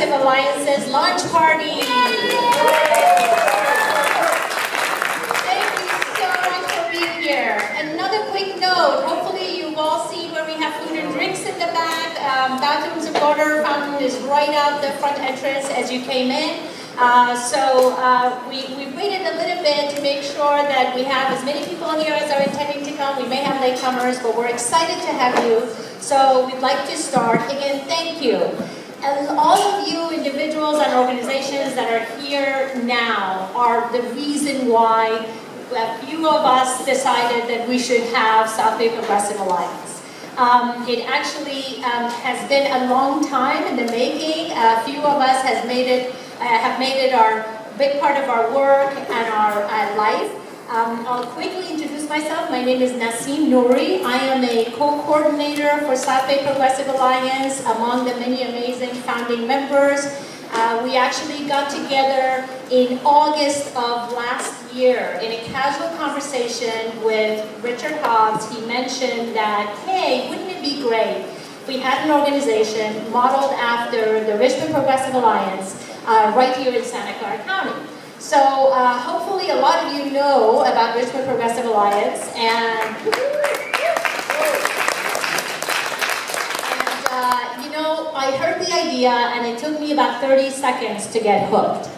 Progressive Alliance's launch party. Thank you so much for being here. Another quick note, hopefully you've all seen where we have food and drinks in the back. Bathrooms and water fountain is right out the front entrance as you came in. We waited a little bit to make sure that we have as many people here as are intending to come. We may have latecomers, but we're excited to have you. So we'd like to start. Again, thank you. And all of you individuals and organizations that are here now are the reason why a few of us decided that we should have South Bay Progressive Alliance. It actually has been a long time in the making. A few of us have made it our big part of our work and our life. I'll quickly introduce myself. My name is Nasim Nouri. I am a co-coordinator for South Bay Progressive Alliance among the many amazing founding members. We actually got together in August of last year in a casual conversation with Richard Hobbs. He mentioned that, hey, wouldn't it be great if we had an organization modeled after the Richmond Progressive Alliance right here in Santa Clara County. So hopefully a lot of you know about Richmond Progressive Alliance, and you know, I heard the idea and it took me about 30 seconds to get hooked.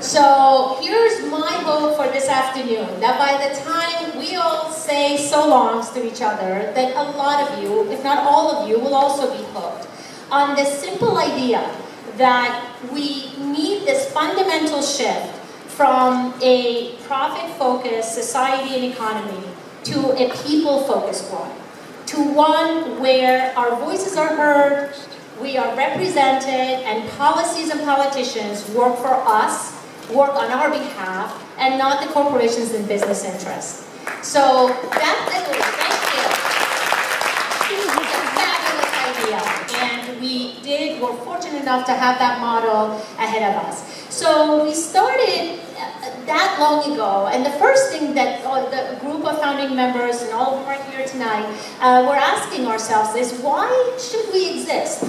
So here's my hope for this afternoon, that by the time we all say so longs to each other, that a lot of you, if not all of you, will also be hooked on this simple idea that we need this fundamental shift from a profit-focused society and economy to a people-focused one, to one where our voices are heard, we are represented, and policies and politicians work for us, work on our behalf, and not the corporations and business interests. So that's it. Thank you. It's a fabulous idea, and we're fortunate enough to have that model ahead of us. So we started that long ago, and the first thing that the group of founding members and all of them are here tonight, we're asking ourselves is, why should we exist?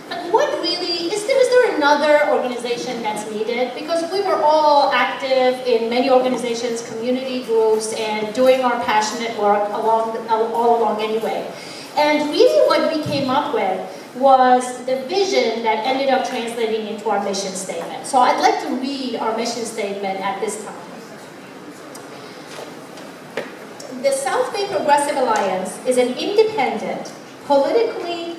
Like, what really, is there another organization that's needed? Because we were all active in many organizations, community groups, and doing our passionate work all along anyway. And really what we came up with was the vision that ended up translating into our mission statement. So I'd like to read our mission statement at this time. The South Bay Progressive Alliance is an independent, politically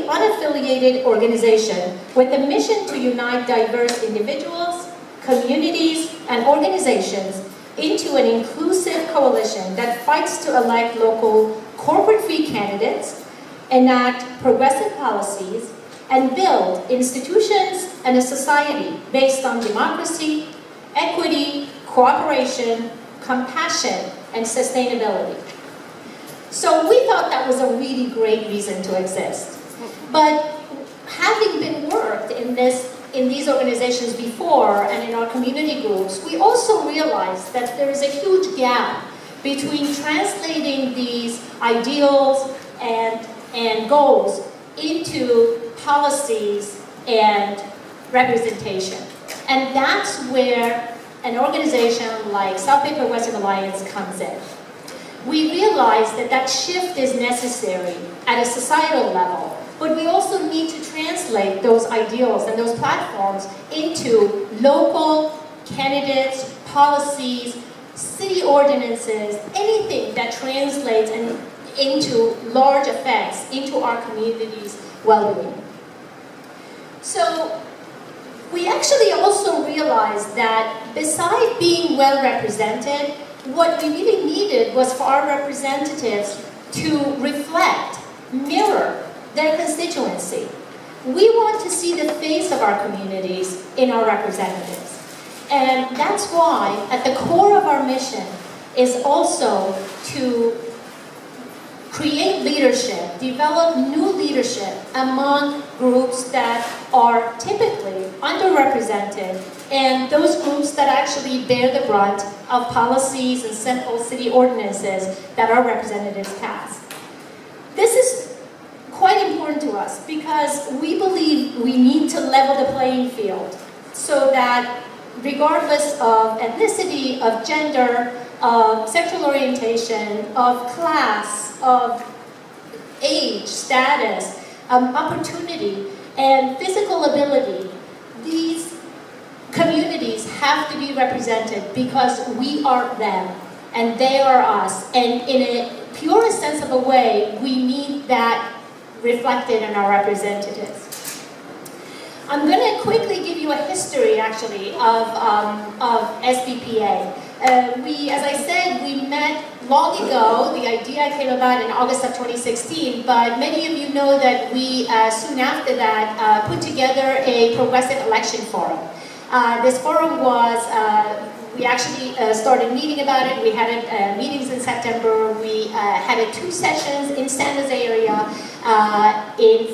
unaffiliated organization with a mission to unite diverse individuals, communities, and organizations into an inclusive coalition that fights to elect local corporate-free candidates, enact progressive policies, and build institutions and a society based on democracy, equity, cooperation, compassion, and sustainability. So we thought that was a really great reason to exist. But having been worked in these organizations before and in our community groups, we also realized that there is a huge gap between translating these ideals and goals into policies and representation. And that's where an organization like South Bay Progressive Alliance comes in. We realize that shift is necessary at a societal level, but we also need to translate those ideals and those platforms into local candidates, policies, city ordinances, anything that translates into large effects into our community's well-being. So we actually also realized that besides being well represented, what we really needed was for our representatives to reflect, mirror their constituency. We want to see the face of our communities in our representatives. And that's why at the core of our mission is also to create leadership, develop new leadership among groups that are typically underrepresented and those groups that actually bear the brunt of policies and simple city ordinances that our representatives pass. This is quite important to us because we believe we need to level the playing field so that regardless of ethnicity, of gender, of sexual orientation, of class, of age, status, opportunity, and physical ability, these communities have to be represented because we are them and they are us. And in a purest sense of a way, we need that reflected in our representatives. I'm going to quickly give you a history, actually, of SBPA. As I said, we met long ago. The idea came about in August of 2016, but many of you know that we, soon after that, put together a progressive election forum. This forum was, we actually started meeting about it. We had meetings in September. We had 2 sessions in San Jose area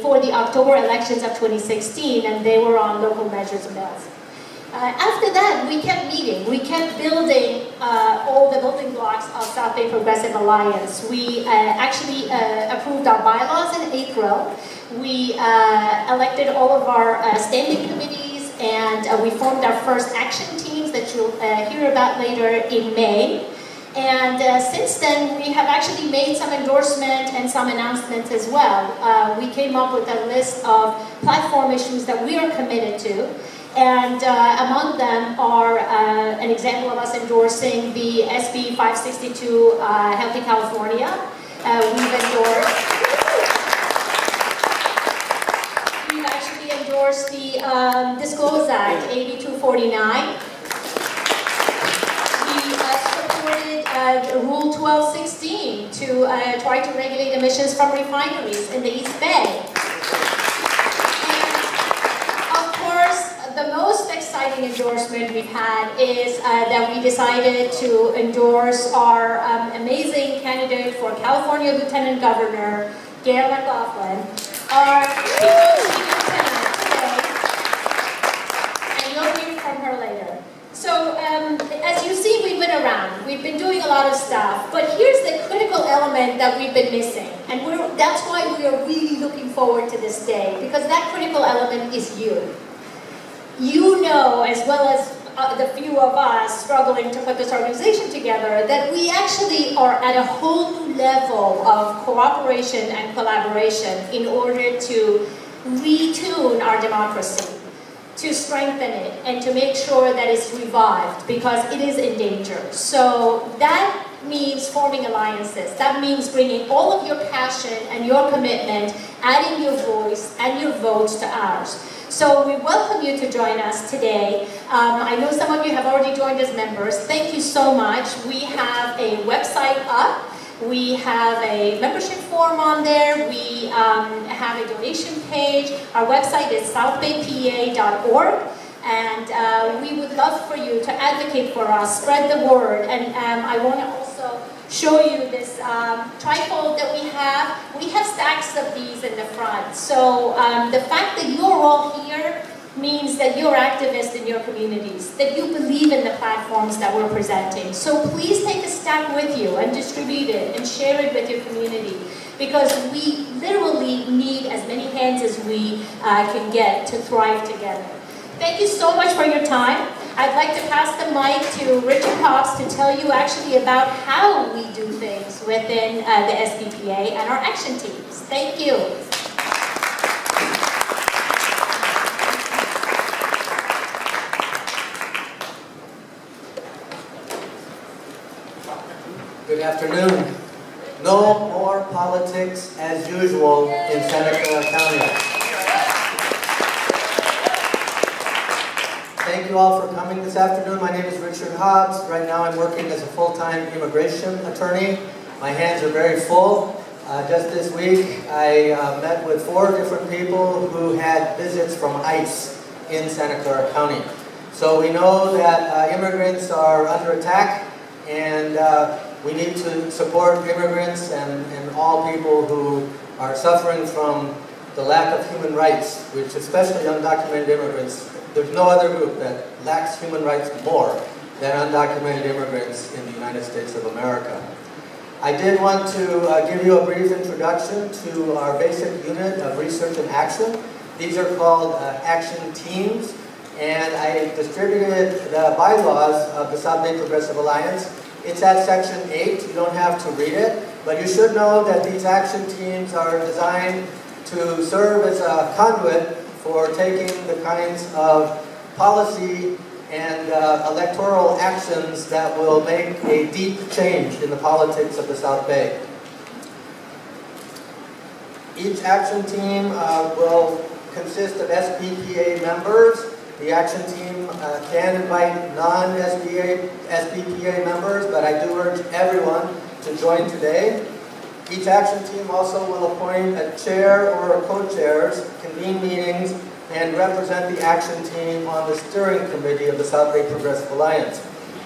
for the October elections of 2016, and they were on local measures and bills. After that, we kept meeting. We kept building all the building blocks of South Bay Progressive Alliance. We actually approved our bylaws in April. We elected all of our standing committees, and we formed our first action teams that you'll hear about later in May. And since then, we have actually made some endorsement and some announcements as well. We came up with a list of platform issues that we are committed to. And among them are an example of us endorsing the SB 562 Healthy California. We've actually endorsed the Disclose Act 8249. We supported Rule 1216 to try to regulate emissions from refineries in the East Bay. The most exciting endorsement we've had is that we decided to endorse our amazing candidate for California Lieutenant Governor, Gayle McLaughlin, our lieutenant today, and you'll hear from her later. So, as you see, we've been around. We've been doing a lot of stuff, but here's the critical element that we've been missing, and that's why we are really looking forward to this day, because that critical element is you. You know, as well as the few of us struggling to put this organization together, that we actually are at a whole new level of cooperation and collaboration in order to retune our democracy, to strengthen it, and to make sure that it's revived, because it is in danger. So that means forming alliances. That means bringing all of your passion and your commitment, adding your voice and your votes to ours. So we welcome you to join us today. I know some of you have already joined as members. Thank you so much. We have a website up. We have a membership form on there. We have a donation page. Our website is southbaypa.org. And we would love for you to advocate for us, spread the word. And I want to also show you this trifold that we have. We have stacks of these in the front. So the fact that you're all here means that you're activists in your communities, that you believe in the platforms that we're presenting. So please take a stack with you and distribute it and share it with your community, because we literally need as many hands as we can get to thrive together. Thank you so much for your time. I'd like to pass the mic to Richard Hobbs to tell you actually about how we do things within the SBPA and our action teams. Thank you. Good afternoon. No more politics as usual in Santa Clara County. Thank you all for coming this afternoon. My name is Richard Hobbs. Right now I'm working as a full-time immigration attorney. My hands are very full. Just this week I met with 4 different people who had visits from ICE in Santa Clara County. So we know that immigrants are under attack, and we need to support immigrants and all people who are suffering from the lack of human rights, which especially undocumented immigrants. There's no other group that lacks human rights more than undocumented immigrants in the United States of America. I did want to give you a brief introduction to our basic unit of research and action. These are called action teams, and I distributed the bylaws of the South Bay Progressive Alliance. It's at section 8, you don't have to read it, but you should know that these action teams are designed to serve as a conduit for taking the kinds of policy and electoral actions that will make a deep change in the politics of the South Bay. Each action team will consist of SBPA members. The action team can invite non-SBPA members, but I do urge everyone to join today. Each action team also will appoint a chair or co-chairs, convene meetings, and represent the action team on the steering committee of the South Bay Progressive Alliance.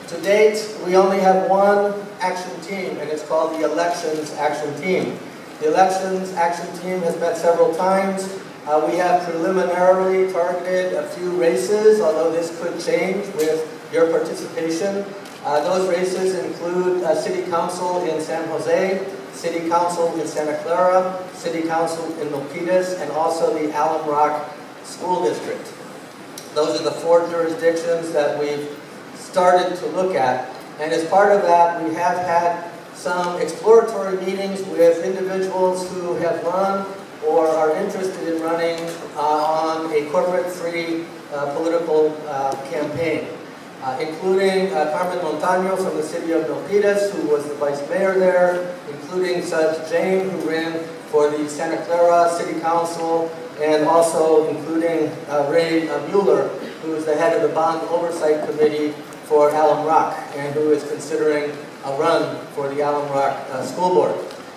To date, we only have one action team, and it's called the Elections Action Team. The Elections Action Team has met several times. We have preliminarily targeted a few races, although this could change with your participation. Those races include City Council in San Jose, City Council in Santa Clara, City Council in Milpitas, and also the Alum Rock School District. Those are the 4 jurisdictions that we've started to look at. And as part of that, we have had some exploratory meetings with individuals who have run or are interested in running on a corporate-free political campaign, including Carmen Montaño from the city of Milpitas, who was the vice mayor there, including Judge Jane, who ran for the Santa Clara City Council, and also including Ray Mueller, who is the head of the Bond Oversight Committee for Alum Rock, and who is considering a run for the Alum Rock School Board.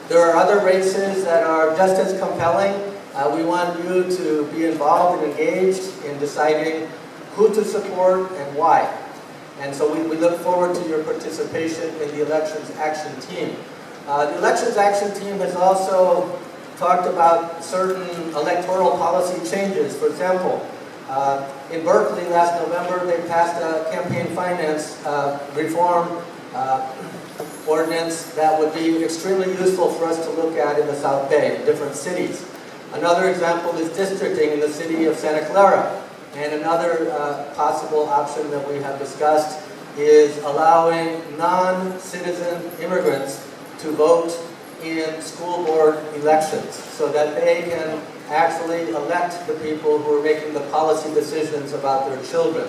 There are other races that are just as compelling. We want you to be involved and engaged in deciding who to support and why. And so we look forward to your participation in the Elections Action Team. The Elections Action Team has also talked about certain electoral policy changes. For example, in Berkeley last November, they passed a campaign finance reform ordinance that would be extremely useful for us to look at in the South Bay, in different cities. Another example is districting in the city of Santa Clara. And another possible option that we have discussed is allowing non-citizen immigrants to vote in school board elections so that they can actually elect the people who are making the policy decisions about their children.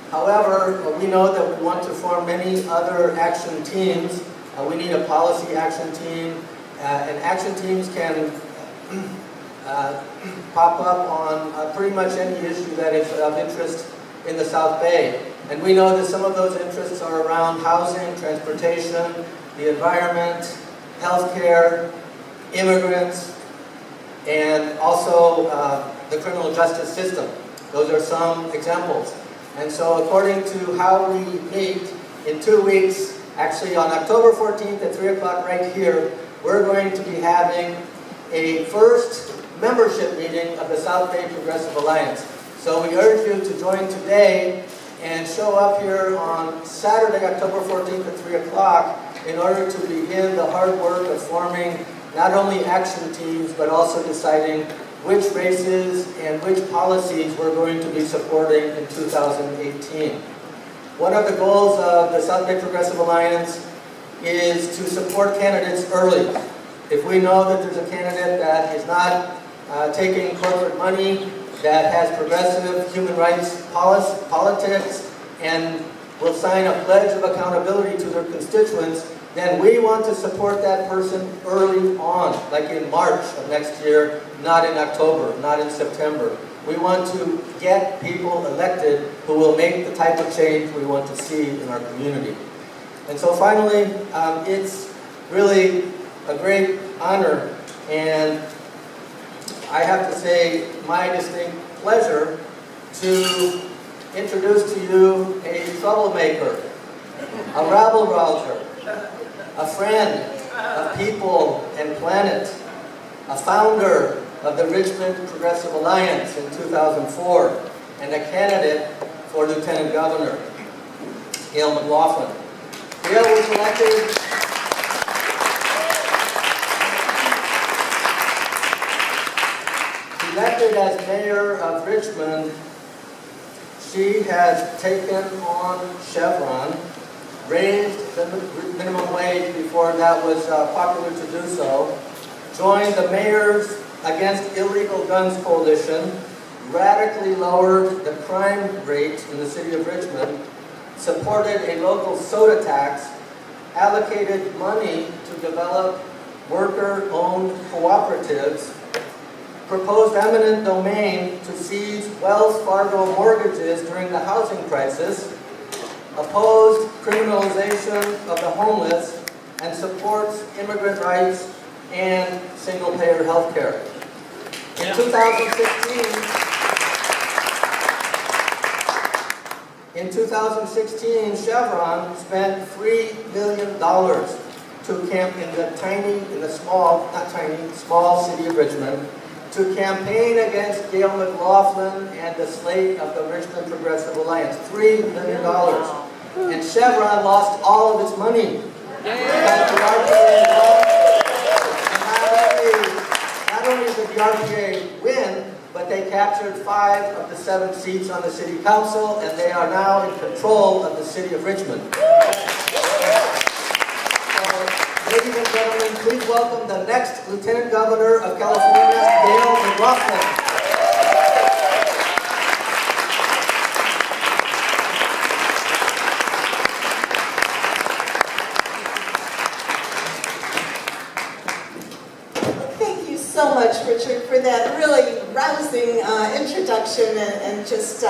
However, we know that we want to form many other action teams. We need a policy action team, and action teams can pop up on pretty much any issue that is of interest in the South Bay. And we know that some of those interests are around housing, transportation, the environment, healthcare, immigrants, and also the criminal justice system. Those are some examples. And so according to how we meet in 2 weeks, actually on October 14th at 3 o'clock right here, we're going to be having a first membership meeting of the South Bay Progressive Alliance. So we urge you to join today and show up here on Saturday, October 14th at 3 o'clock in order to begin the hard work of forming not only action teams, but also deciding which races and which policies we're going to be supporting in 2018. One of the goals of the South Bay Progressive Alliance is to support candidates early. If we know that there's a candidate that is not taking corporate money, that has progressive human rights politics, and will sign a pledge of accountability to their constituents, then we want to support that person early on, like in March of next year, not in October, not in September. We want to get people elected who will make the type of change we want to see in our community. And so finally, it's really a great honor, and I have to say my distinct pleasure to introduce to you a troublemaker, a rabble-rouser, a friend of people and planet, a founder of the Richmond Progressive Alliance in 2004, and a candidate for Lieutenant Governor, Gayle McLaughlin. Gayle was elected as mayor of Richmond. She has taken on Chevron, raised the minimum wage before that was popular to do so, joined the Mayors Against Illegal Guns Coalition, radically lowered the crime rate in the city of Richmond, supported a local soda tax, allocated money to develop worker-owned cooperatives, proposed eminent domain to seize Wells Fargo mortgages during the housing crisis, opposed criminalization of the homeless, and supports immigrant rights and single-payer health care. In 2016, Chevron spent $3 million to camp in the small city of Richmond, to campaign against Gayle McLaughlin and the slate of the Richmond Progressive Alliance. $3 million. And Chevron lost all of its money. Because the RPA, not only did the RPA win, but they captured 5 of the 7 seats on the city council, and they are now in control of the city of Richmond. Ladies and gentlemen, please welcome the next Lieutenant Governor of California, Gayle McLaughlin. Thank you so much, Richard, for that really rousing introduction and just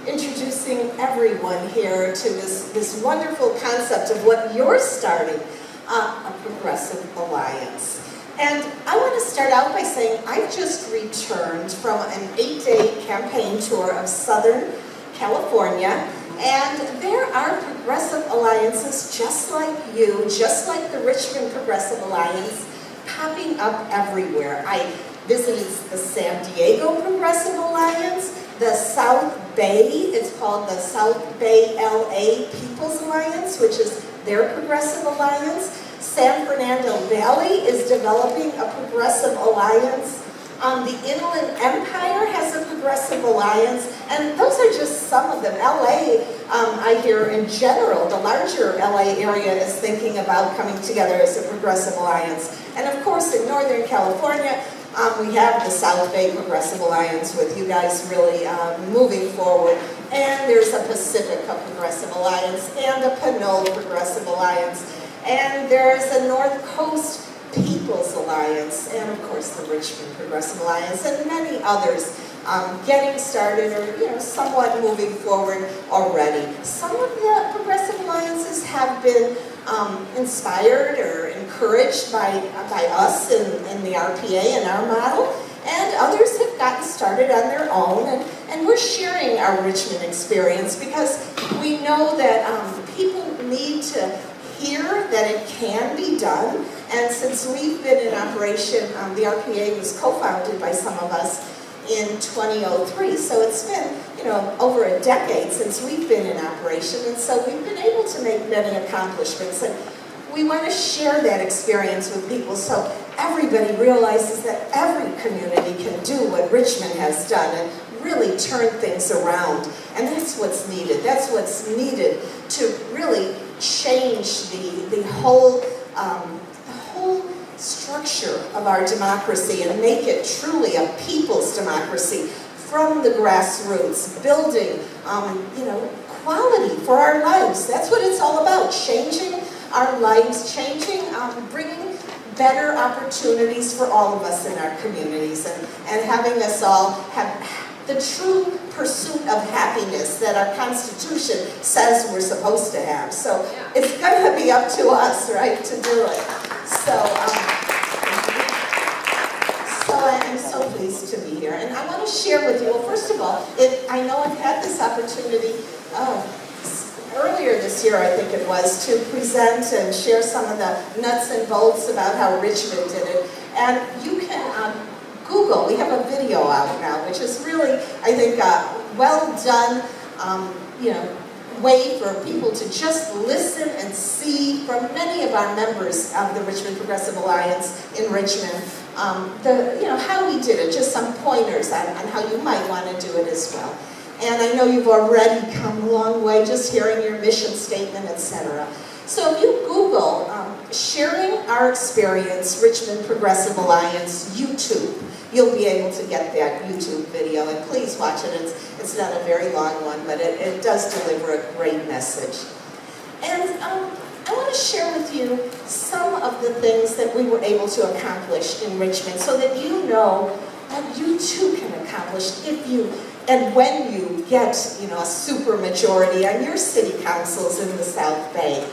introducing everyone here to this wonderful concept of what you're starting. A Progressive Alliance. And I want to start out by saying I've just returned from an 8-day campaign tour of Southern California, and there are progressive alliances just like you, just like the Richmond Progressive Alliance, popping up everywhere. I visited the San Diego Progressive Alliance, the South Bay, it's called the South Bay LA People's Alliance, which is their progressive alliance. San Fernando Valley is developing a progressive alliance. The Inland Empire has a progressive alliance, and those are just some of them. LA, I hear in general, the larger LA area is thinking about coming together as a progressive alliance. And of course, in Northern California, we have the South Bay Progressive Alliance with you guys really moving forward. And there's a Pacifica Progressive Alliance and a Pinole Progressive Alliance. And there's a North Coast People's Alliance, and of course the Richmond Progressive Alliance, and many others getting started or somewhat moving forward already. Some of the progressive alliances have been inspired or encouraged by us in the RPA and our model, and others have gotten started on their own, and we're sharing our Richmond experience because we know that people need to hear that it can be done. And since we've been in operation, the RPA was co-founded by some of us in 2003. So it's been, over a decade since we've been in operation. And so we've been able to make many accomplishments. And we want to share that experience with people so everybody realizes that every community can do what Richmond has done and really turn things around. And that's what's needed. That's what's needed to really change the whole structure of our democracy and make it truly a people's democracy from the grassroots, building quality for our lives. That's what it's all about, changing our lives, bringing better opportunities for all of us in our communities and having us all have the true pursuit of happiness that our Constitution says we're supposed to have. So it's going to be up to us, right, to do it. So I'm so pleased to be here. And I want to share with you, well, first of all, I know I've had this opportunity earlier this year, I think it was, to present and share some of the nuts and bolts about how Richmond did it. And you can Google, we have a video out now, which is really, I think, well done, way for people to just listen and see from many of our members of the Richmond Progressive Alliance in Richmond, how we did it, just some pointers on how you might want to do it as well. And I know you've already come a long way just hearing your mission statement, etc. So if you Google Sharing Our Experience Richmond Progressive Alliance YouTube, you'll be able to get that YouTube video, and please watch it. It's not a very long one, but it does deliver a great message. And I want to share with you some of the things that we were able to accomplish in Richmond so that you know what you too can accomplish if you and when you get a super majority on your city councils in the South Bay.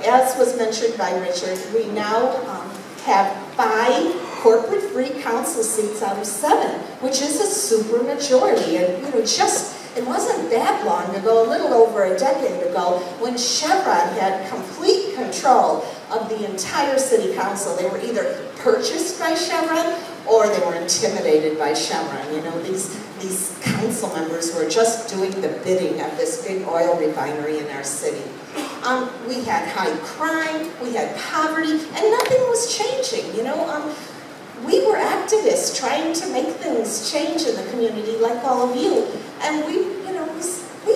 As was mentioned by Richard, we now have 5 corporate-free council seats out of 7, which is a super majority. And it wasn't that long ago, a little over a decade ago, when Chevron had complete control of the entire city council. They were either purchased by Chevron or they were intimidated by Chevron. These council members were just doing the bidding of this big oil refinery in our city. We had high crime, we had poverty, and nothing was changing. We were activists trying to make things change in the community, like all of you. And we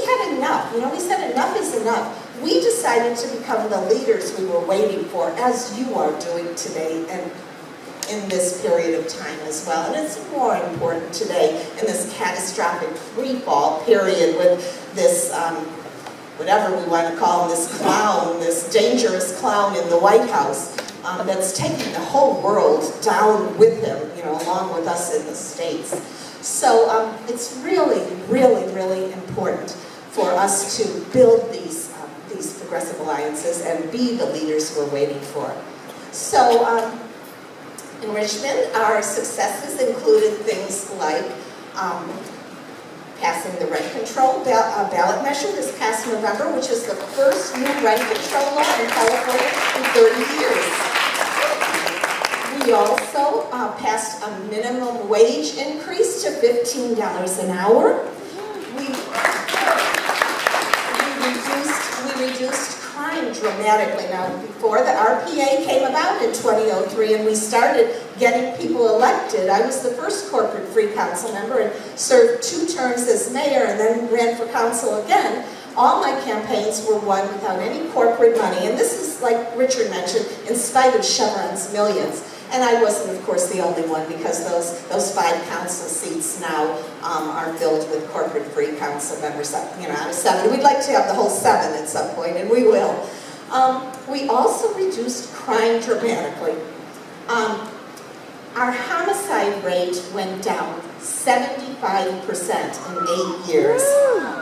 had enough. We said enough is enough. We decided to become the leaders we were waiting for, as you are doing today and in this period of time as well. And it's more important today in this catastrophic freefall period with this, whatever we want to call him, this clown, this dangerous clown in the White House that's taking the whole world down with him, along with us in the States. So it's really, really, really important for us to build these progressive alliances and be the leaders we're waiting for. So in Richmond, our successes included things like passing the rent control ballot measure this past November, which is the first new rent control law in California in 30 years. We also passed a minimum wage increase to $15 an hour. We reduced crime dramatically. Now, before the RPA came about in 2003 and we started getting people elected, I was the first corporate-free council member and served 2 terms as mayor and then ran for council again. All my campaigns were won without any corporate money, and this is, like Richard mentioned, in spite of Chevron's millions. And I wasn't, of course, the only one, because those 5 council seats now are filled with corporate-free council members, out of 7. We'd like to have the whole 7 at some point, and we will. We also reduced crime dramatically. Our homicide rate went down 75% in 8 years.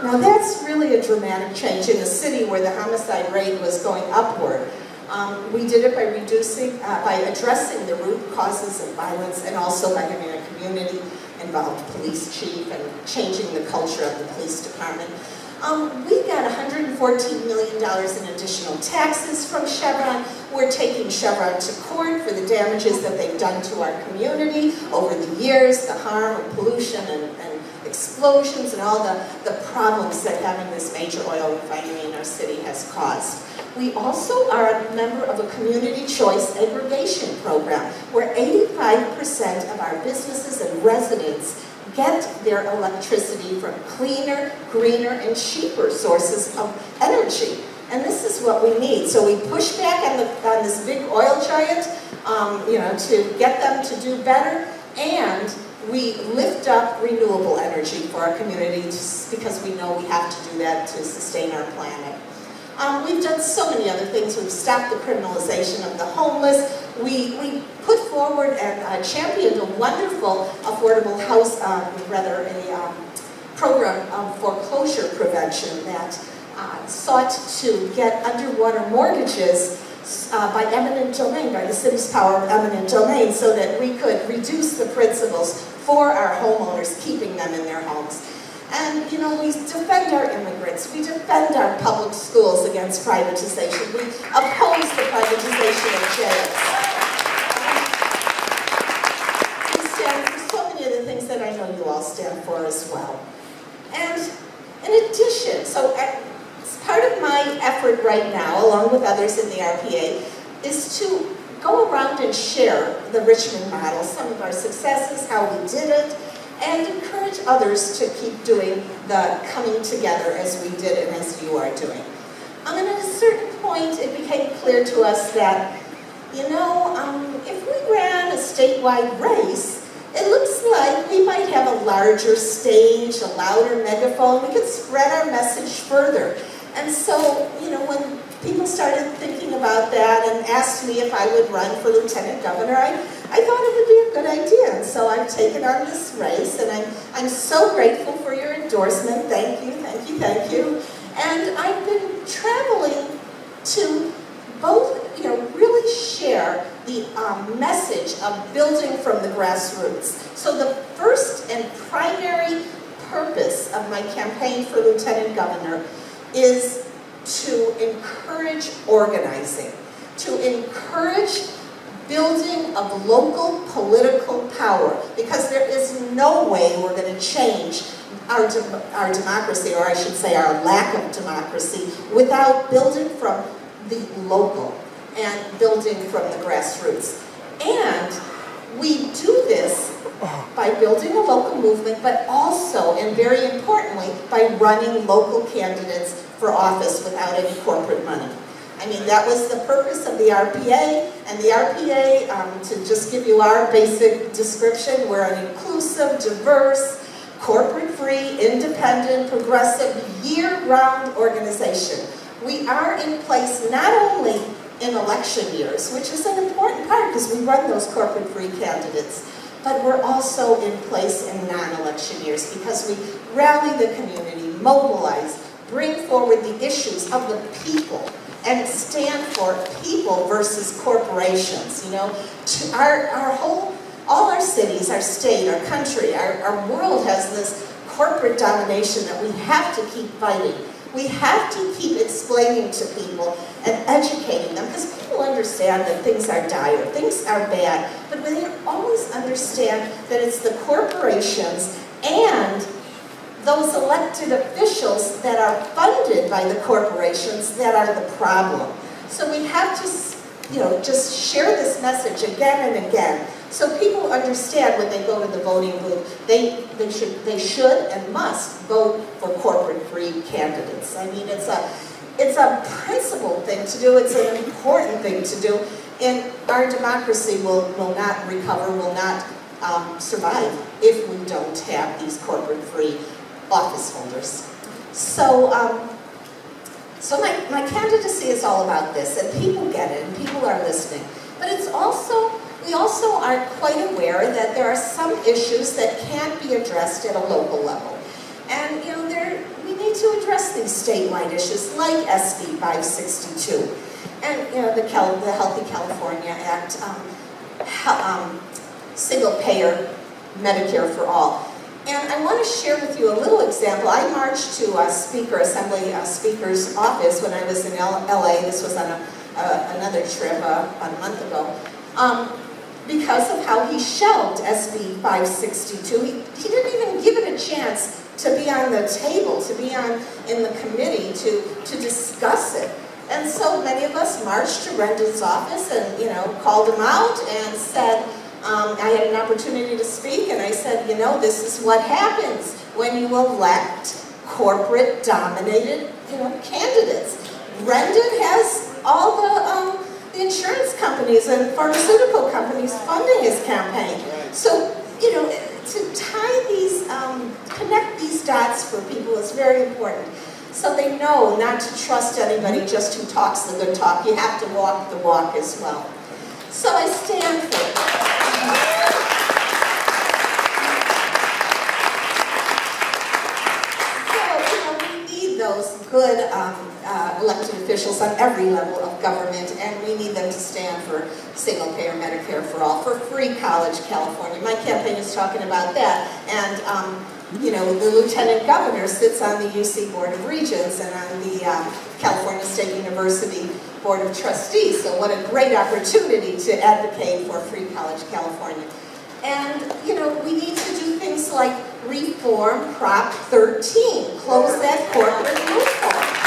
Now that's really a dramatic change in a city where the homicide rate was going upward. We did it by addressing the root causes of violence, and also by having a community-involved police chief and changing the culture of the police department. We got $114 million in additional taxes from Chevron. We're taking Chevron to court for the damages that they've done to our community over the years, the harm of pollution and explosions and all the problems that having this major oil refinery in our city has caused. We also are a member of a community choice aggregation program where 85% of our businesses and residents get their electricity from cleaner, greener, and cheaper sources of energy. And this is what we need. So we push back on this big oil giant, to get them to do better, and we lift up renewable energy for our community because we know we have to do that to sustain our planet. We've done so many other things. We've stopped the criminalization of the homeless. We put forward and championed a wonderful affordable house, a program of foreclosure prevention that sought to get underwater mortgages by eminent domain, by the city's power of eminent domain, so that we could reduce the principals for our homeowners, keeping them in their homes. And, we defend our immigrants. We defend our public schools against privatization. We oppose the privatization of jails. We stand for so many of the things that I know you all stand for as well. And in addition, so part of my effort right now, along with others in the RPA, is to go around and share the Richmond model, some of our successes, how we did it, and encourage others to keep doing the coming together as we did and as you are doing. And at a certain point, it became clear to us that, if we ran a statewide race, it looks like we might have a larger stage, a louder megaphone. We could spread our message further. And so, when people started thinking about that and asked me if I would run for lieutenant governor, I thought it would be a good idea. And so I've taken on this race, and I'm so grateful for your endorsement. Thank you, thank you, thank you. And I've been traveling to both, really share the message of building from the grassroots. So the first and primary purpose of my campaign for lieutenant governor is to encourage organizing, to encourage building of local political power, because there is no way we're going to change our democracy, or I should say our lack of democracy, without building from the local and building from the grassroots. And we do this by building a local movement, but also, and very importantly, by running local candidates for office without any corporate money. I mean, that was the purpose of the RPA, and the RPA, to just give you our basic description, we're an inclusive, diverse, corporate-free, independent, progressive, year-round organization. We are in place not only in election years, which is an important part because we run those corporate-free candidates, but we're also in place in non-election years because we rally the community, mobilize, bring forward the issues of the people, and stand for people versus corporations. All our cities, our state, our country, our world has this corporate domination that we have to keep fighting. We have to keep explaining to people and educating them, because people understand that things are dire, things are bad, but they always understand that it's the corporations and those elected officials that are funded by the corporations that are the problem. So we have to, just share this message again and again, so people understand when they go to the voting booth, they should and must vote for corporate-free candidates. I mean, it's a principled thing to do. It's an important thing to do, and our democracy will not recover, will not survive if we don't have these corporate-free office holders. So my candidacy is all about this, and people get it, and people are listening. But we also are quite aware that there are some issues that can't be addressed at a local level. And we need to address these statewide issues like SB 562 and the Healthy California Act, single-payer Medicare for all. And I want to share with you a little example. I marched to a Assembly Speaker's office when I was in LA. This was on another trip a month ago. Because of how he shelved SB 562. He didn't even give it a chance to be on the table, to be in the committee, to discuss it. And so many of us marched to Rendon's office and, called him out and said, I had an opportunity to speak, and I said, this is what happens when you elect corporate-dominated, candidates. Rendon has all the insurance companies and pharmaceutical companies funding his campaign. So, to tie these, connect these dots for people is very important. So they know not to trust anybody just who talks the good talk. You have to walk the walk as well. So I stand for it. So, we need those good elected officials on every level of government, and we need them to stand for single-payer Medicare for all, for free college California. My campaign is talking about that, and the lieutenant governor sits on the UC Board of Regents and on the California State University Board of Trustees, so what a great opportunity to advocate for free college California. And, we need to do things like reform Prop 13, close that corporate loophole.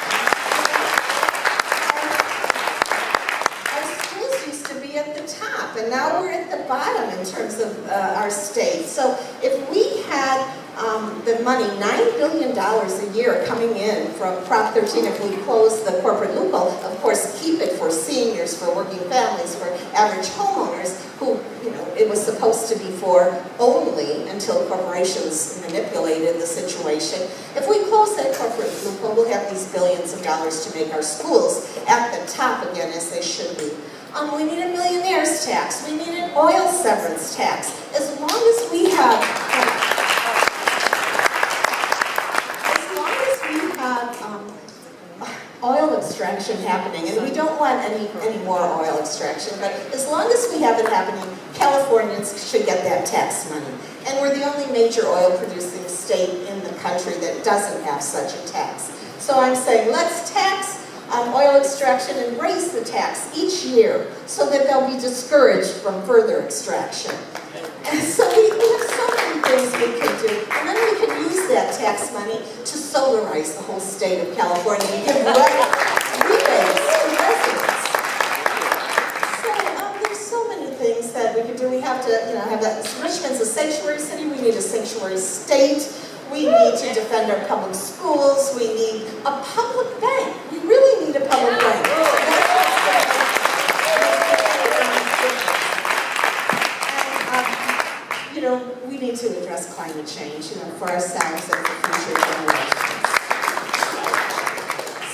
the money, $9 billion a year coming in from Prop 13, if we close the corporate loophole, of course, keep it for seniors, for working families, for average homeowners, who, it was supposed to be for only until corporations manipulated the situation. If we close that corporate loophole, we'll have these billions of dollars to make our schools at the top again, as they should be. We need a millionaire's tax. We need an oil severance tax. As long as we have oil extraction happening, and we don't want any more oil extraction, but as long as we have it happening, Californians should get that tax money. And we're the only major oil producing state in the country that doesn't have such a tax. So I'm saying let's tax oil extraction and raise the tax each year so that they'll be discouraged from further extraction. And so we have so many things we can do, and then we can use that tax money to solarize the whole state of California and give rebates to residents. So there's so many things that we can do. We have to, have that. Richmond's a sanctuary city. We need a sanctuary state. We need to defend our public schools. We need a public bank. We really need a public bank. And, we need to address climate change, for ourselves and for future generations.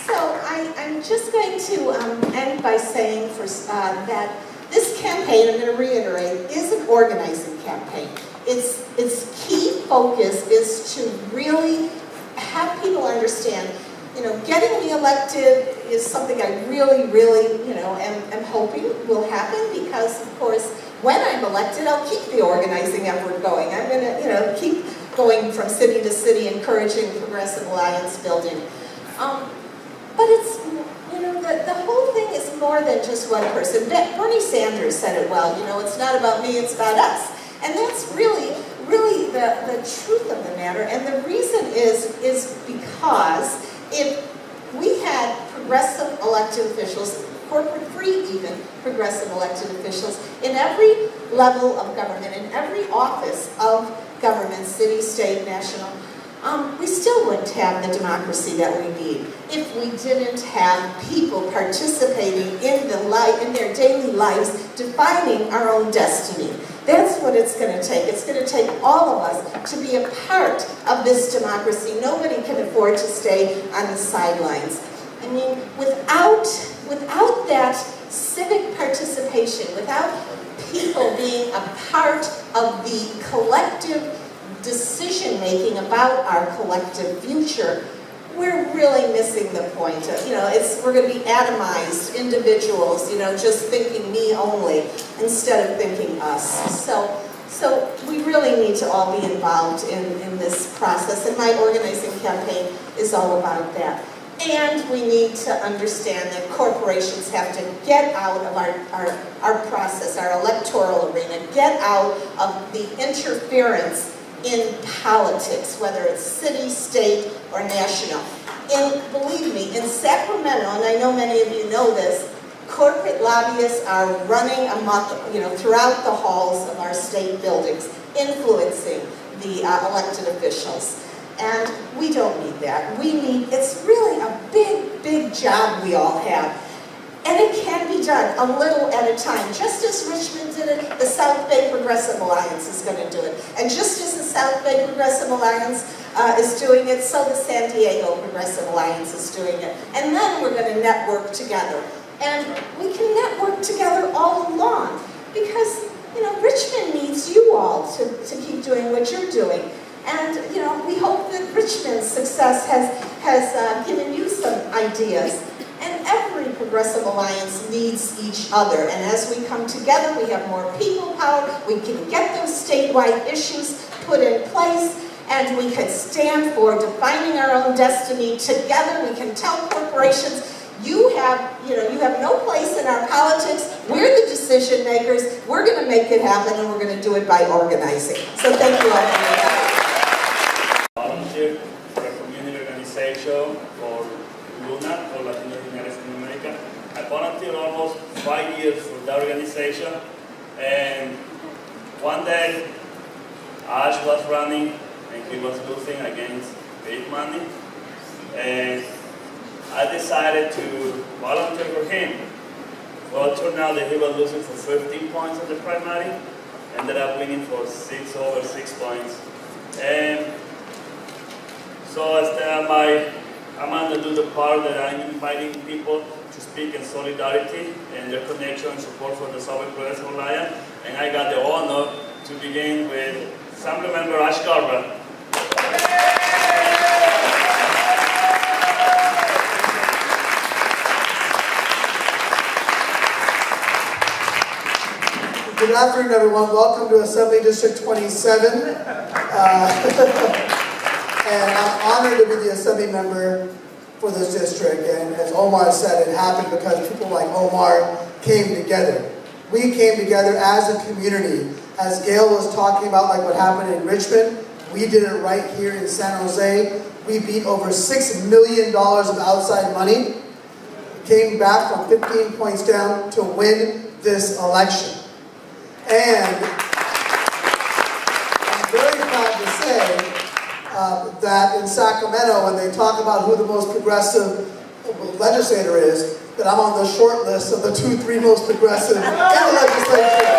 So I'm just going to end by saying that this campaign, I'm going to reiterate, is an organizing campaign. Its key focus is to really have people understand, getting reelected is something I really, am hoping will happen, because, of course, when I'm elected, I'll keep the organizing effort going. I'm going to, keep going from city to city, encouraging Progressive Alliance building. But it's, the whole thing is more than just one person. Bernie Sanders said it well, it's not about me, it's about us. And that's really the truth of the matter. And the reason is because if we had progressive elected officials, corporate-free even progressive elected officials, in every level of government, in every office of government, city, state, national, we still wouldn't have the democracy that we need if we didn't have people participating in their daily lives, defining our own destiny. That's what it's going to take. It's going to take all of us to be a part of this democracy. Nobody can afford to stay on the sidelines. I mean, without that civic participation, without people being a part of the collective decision-making about our collective future, we're really missing the point. We're going to be atomized individuals, just thinking me only instead of thinking us. So we really need to all be involved in this process, and my organizing campaign is all about that. And we need to understand that corporations have to get out of our process, our electoral arena, get out of the interference in politics, whether it's city, state, or national. And believe me, in Sacramento, and I know many of you know this, corporate lobbyists are running amok, throughout the halls of our state buildings, influencing the elected officials. And we don't need that. It's really a big, big job we all have. And it can be done a little at a time. Just as Richmond did it, the South Bay Progressive Alliance is going to do it. And just as the South Bay Progressive Alliance is doing it, so the San Diego Progressive Alliance is doing it. And then we're going to network together. And we can network together all along. Because, Richmond needs you all to keep doing what you're doing. And, we hope that Richmond's success has given you some ideas. And every Progressive Alliance needs each other. And as we come together, we have more people power. We can get those statewide issues put in place. And we can stand for defining our own destiny together. We can tell corporations, you have no place in our politics. We're the decision makers. We're going to make it happen, and we're going to do it by organizing. So thank you all for your time. Volunteer for a community organization for LUNA, for Latinos in Latin America. I volunteered almost 5 years for that organization, and one day Ash was running and he was losing against big money. And I decided to volunteer for him. Well, it turned out that he was losing for 15 points in the primary, ended up winning for over 6 points. And so I'm going to do the part that I'm inviting people to speak in solidarity and their connection and support for the Richmond Progressive Alliance. And I got the honor to begin with Assembly Member Ash Garber. Good afternoon, everyone. Welcome to Assembly District 27. And I'm honored to be the Assembly member for this district. And as Omar said, it happened because people like Omar came together. We came together as a community. As Gayle was talking about, like what happened in Richmond, we did it right here in San Jose. We beat over $6 million of outside money. Came back from 15 points down to win this election. And I'm very proud to say that in Sacramento, when they talk about who the most progressive legislator is, that I'm on the short list of the 2-3 most progressive in the legislature.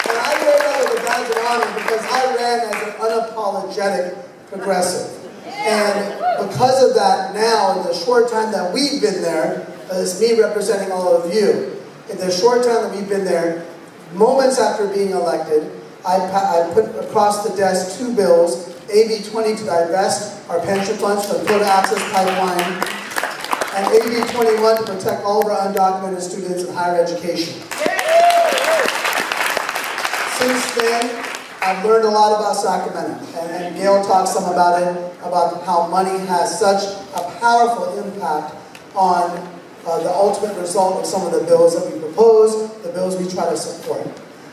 And I wear that with a badge of honor because I ran as an unapologetic progressive. And because of that, now, in the short time that we've been there, it's me representing all of you, in the short time that we've been there, moments after being elected, I put across the desk 2 bills, AB 20 to divest our pension funds from the Dakota Access Pipeline, and AB 21 to protect all of our undocumented students in higher education. Since then, I've learned a lot about Sacramento, and Gayle talked some about it, about how money has such a powerful impact on the ultimate result of some of the bills that we propose, the bills we try to support.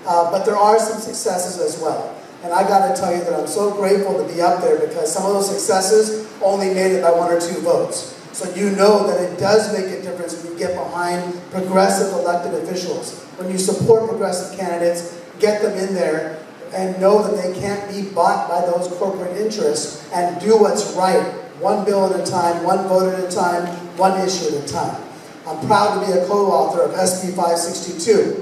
But there are some successes as well. And I got to tell you that I'm so grateful to be up there because some of those successes only made it by 1 or 2 votes. So you know that it does make a difference when you get behind progressive elected officials. When you support progressive candidates, get them in there and know that they can't be bought by those corporate interests and do what's right. 1 bill at a time, 1 vote at a time, 1 issue at a time. I'm proud to be a co-author of SB 562.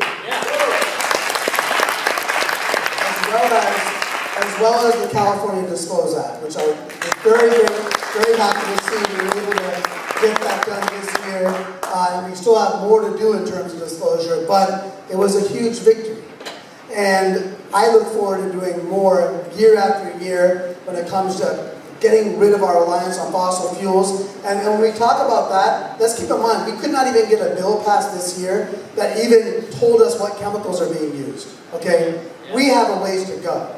As well as the California Disclose Act, which I'm very, very happy to see we were able to get that done this year. And we still have more to do in terms of disclosure, but it was a huge victory. And I look forward to doing more year after year when it comes to getting rid of our reliance on fossil fuels. And when we talk about that, let's keep in mind, we could not even get a bill passed this year that even told us what chemicals are being used, okay? We have a ways to go.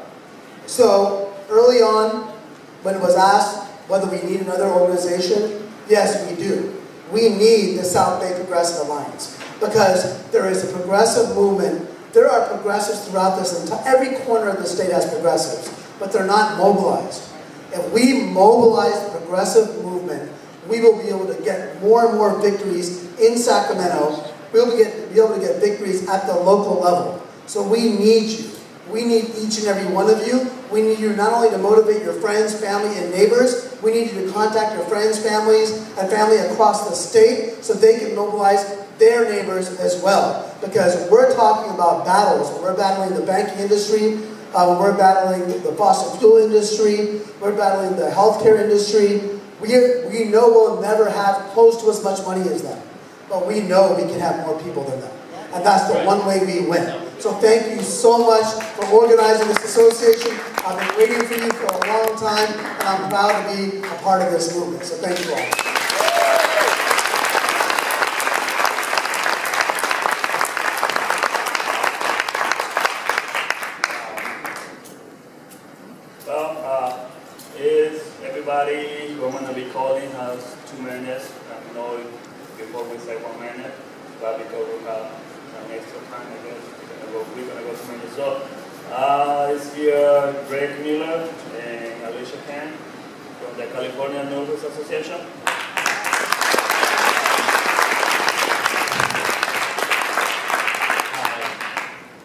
So early on, when it was asked whether we need another organization, yes, we do. We need the South Bay Progressive Alliance because there is a progressive movement. There are progressives throughout this, every corner of the state has progressives, but they're not mobilized. If we mobilize the progressive movement, we will be able to get more and more victories in Sacramento. We'll be able to get victories at the local level. So we need you. We need each and every one of you. We need you not only to motivate your friends, family, and neighbors, we need you to contact your friends, families, and family across the state so they can mobilize their neighbors as well. Because we're talking about battles. We're battling the banking industry, we're battling the fossil fuel industry, we're battling the healthcare industry. We know we'll never have close to as much money as them, but we know we can have more people than them. And that's the one way we win. So thank you so much for organizing this association. I've been waiting for you for a long time, and I'm proud to be a part of this movement. So thank you all. Well, is everybody who I'm going to be calling has 2 minutes? I know before we say 1 minute, but because we have some extra time, I guess we're going to go 2 minutes. So, is here Greg Miller and Alicia Khan from the California Nurses Association.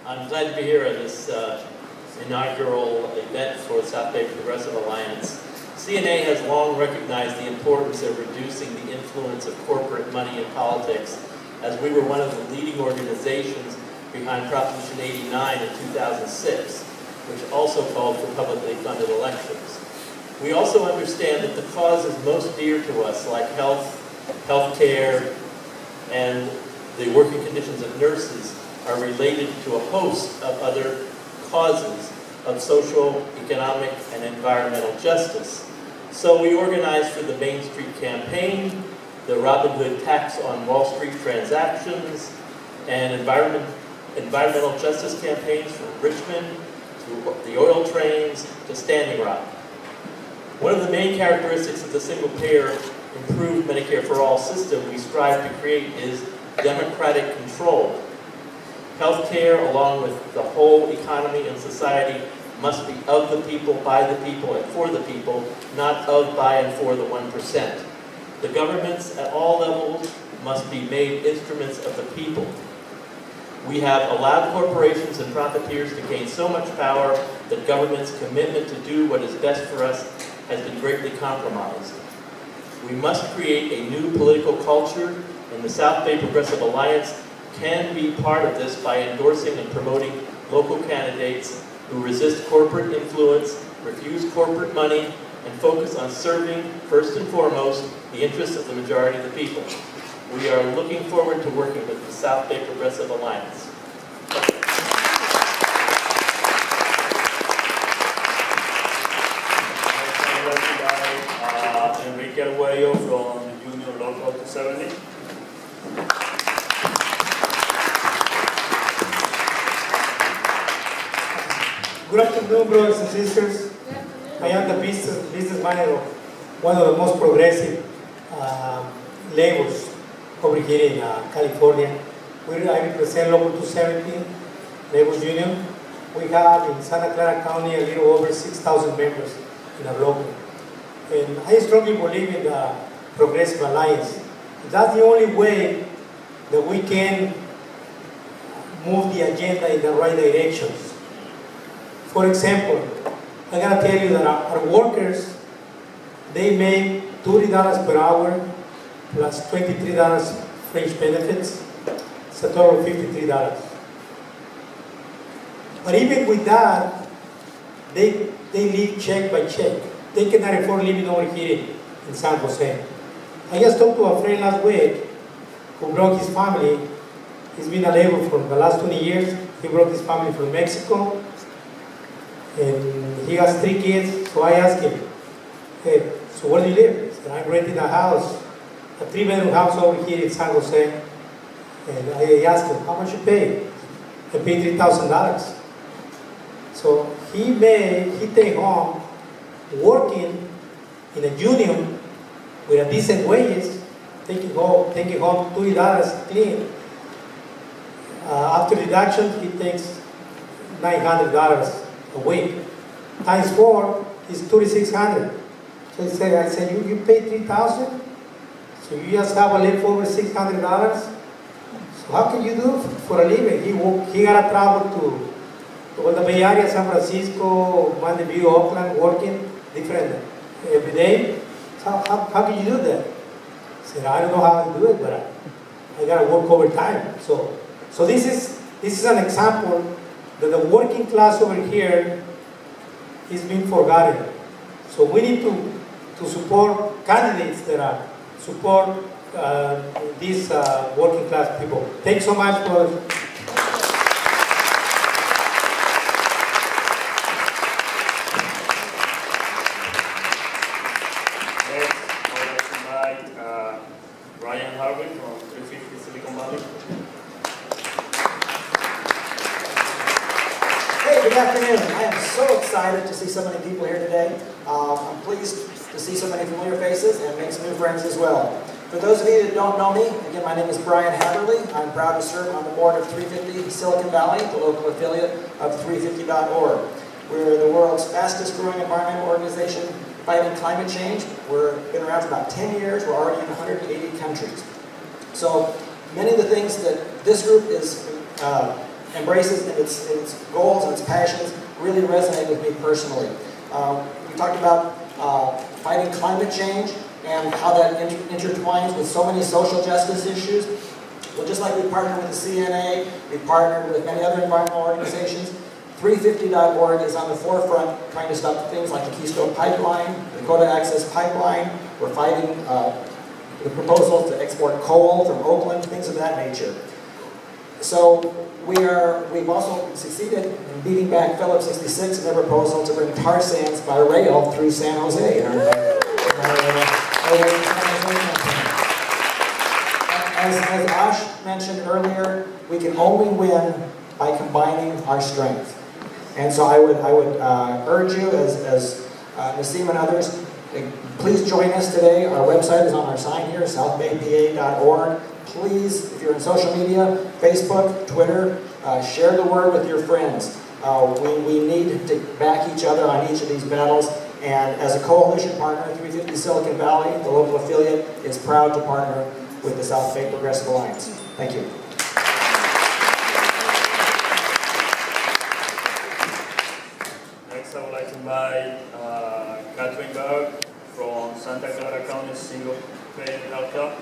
I'm glad to be here at this inaugural event for South Bay Progressive Alliance. CNA has long recognized the importance of reducing the influence of corporate money in politics, as we were one of the leading organizations behind Proposition 89 in 2006, which also called for publicly funded elections. We also understand that the causes most dear to us, like health care, and the working conditions of nurses, are related to a host of other causes of social, economic, and environmental justice. So we organized for the Main Street campaign, the Robin Hood tax on Wall Street transactions, and environmental justice campaigns from Richmond to the oil trains to Standing Rock. One of the main characteristics of the single-payer improved Medicare for All system we strive to create is democratic control. Healthcare, along with the whole economy and society, must be of the people, by the people, and for the people, not of, by, and for the 1%. The governments at all levels must be made instruments of the people. We have allowed corporations and profiteers to gain so much power that government's commitment to do what is best for us has been greatly compromised. We must create a new political culture, and the South Bay Progressive Alliance can be part of this by endorsing and promoting local candidates who resist corporate influence, refuse corporate money, and focus on serving, first and foremost, the interests of the majority of the people. We are looking forward to working with the South Bay Progressive Alliance. Enrique Arguello from the Junior Local 270. Good afternoon, brothers and sisters. I am the business manager of one of the most progressive labels over here in California. I represent Local 270 Labels Union. We have in Santa Clara County a little over 6,000 members in our local. And I strongly believe in the Progressive Alliance. That's the only way that we can move the agenda in the right directions. For example, I gotta tell you that our workers, they make $30 per hour plus $23 fringe benefits. It's a total of $53. But even with that, they live check by check. They cannot afford living over here in San Jose. I just talked to a friend last week who brought his family. He's been a laborer for the last 20 years. He brought his family from Mexico. And he has 3 kids, so I asked him, hey, so where do you live? He said, I'm renting a house, a 3-bedroom house over here in San Jose. And I asked him, how much you pay? I pay $3,000. So he take home, working in a union with a decent wages, taking home $20 clean. After deduction, he takes $900 a week. Times 4 is $3,600. So I said, you pay $3,000, so you just have a little over $600. So how can you do for a living? He got to travel to the Bay Area, San Francisco, Mountain View, Oakland, working different every day. So how can you do that? I said, I don't know how to do it, but I got to work overtime. So this is an example that the working class over here is being forgotten. So we need to support candidates that support these working class people. Thanks so much for. Good afternoon. I am so excited to see so many people here today. I'm pleased to see so many familiar faces and make some new friends as well. For those of you that don't know me, again, my name is Brian Haverly. I'm proud to serve on the board of 350 Silicon Valley, the local affiliate of 350.org. We're the world's fastest growing environmental organization fighting climate change. We've been around for about 10 years. We're already in 180 countries. So many of the things that this group embraces in its goals and its passions really resonate with me personally. We talked about fighting climate change and how that intertwines with so many social justice issues. Well, just like we partnered with the CNA, we partnered with many other environmental organizations. 350.org is on the forefront trying to stop things like the Keystone Pipeline, the Dakota Access Pipeline. We're fighting the proposals to export coal from Oakland, things of that nature. So we've also succeeded in beating back Phillips 66 and their proposal to bring tar sands by rail through San Jose. As Ash mentioned earlier, we can only win by combining our strength. And so I would urge you, as Nassim and others, please join us today. Our website is on our sign here, southbaypa.org. Please, if you're in social media, Facebook, Twitter, share the word with your friends. We need to back each other on each of these battles. And as a coalition partner, 350 Silicon Valley, the local affiliate, is proud to partner with the South Bay Progressive Alliance. Thank you. Next, I would like to invite Catherine Berg from Santa Clara County Single Payer Health Club.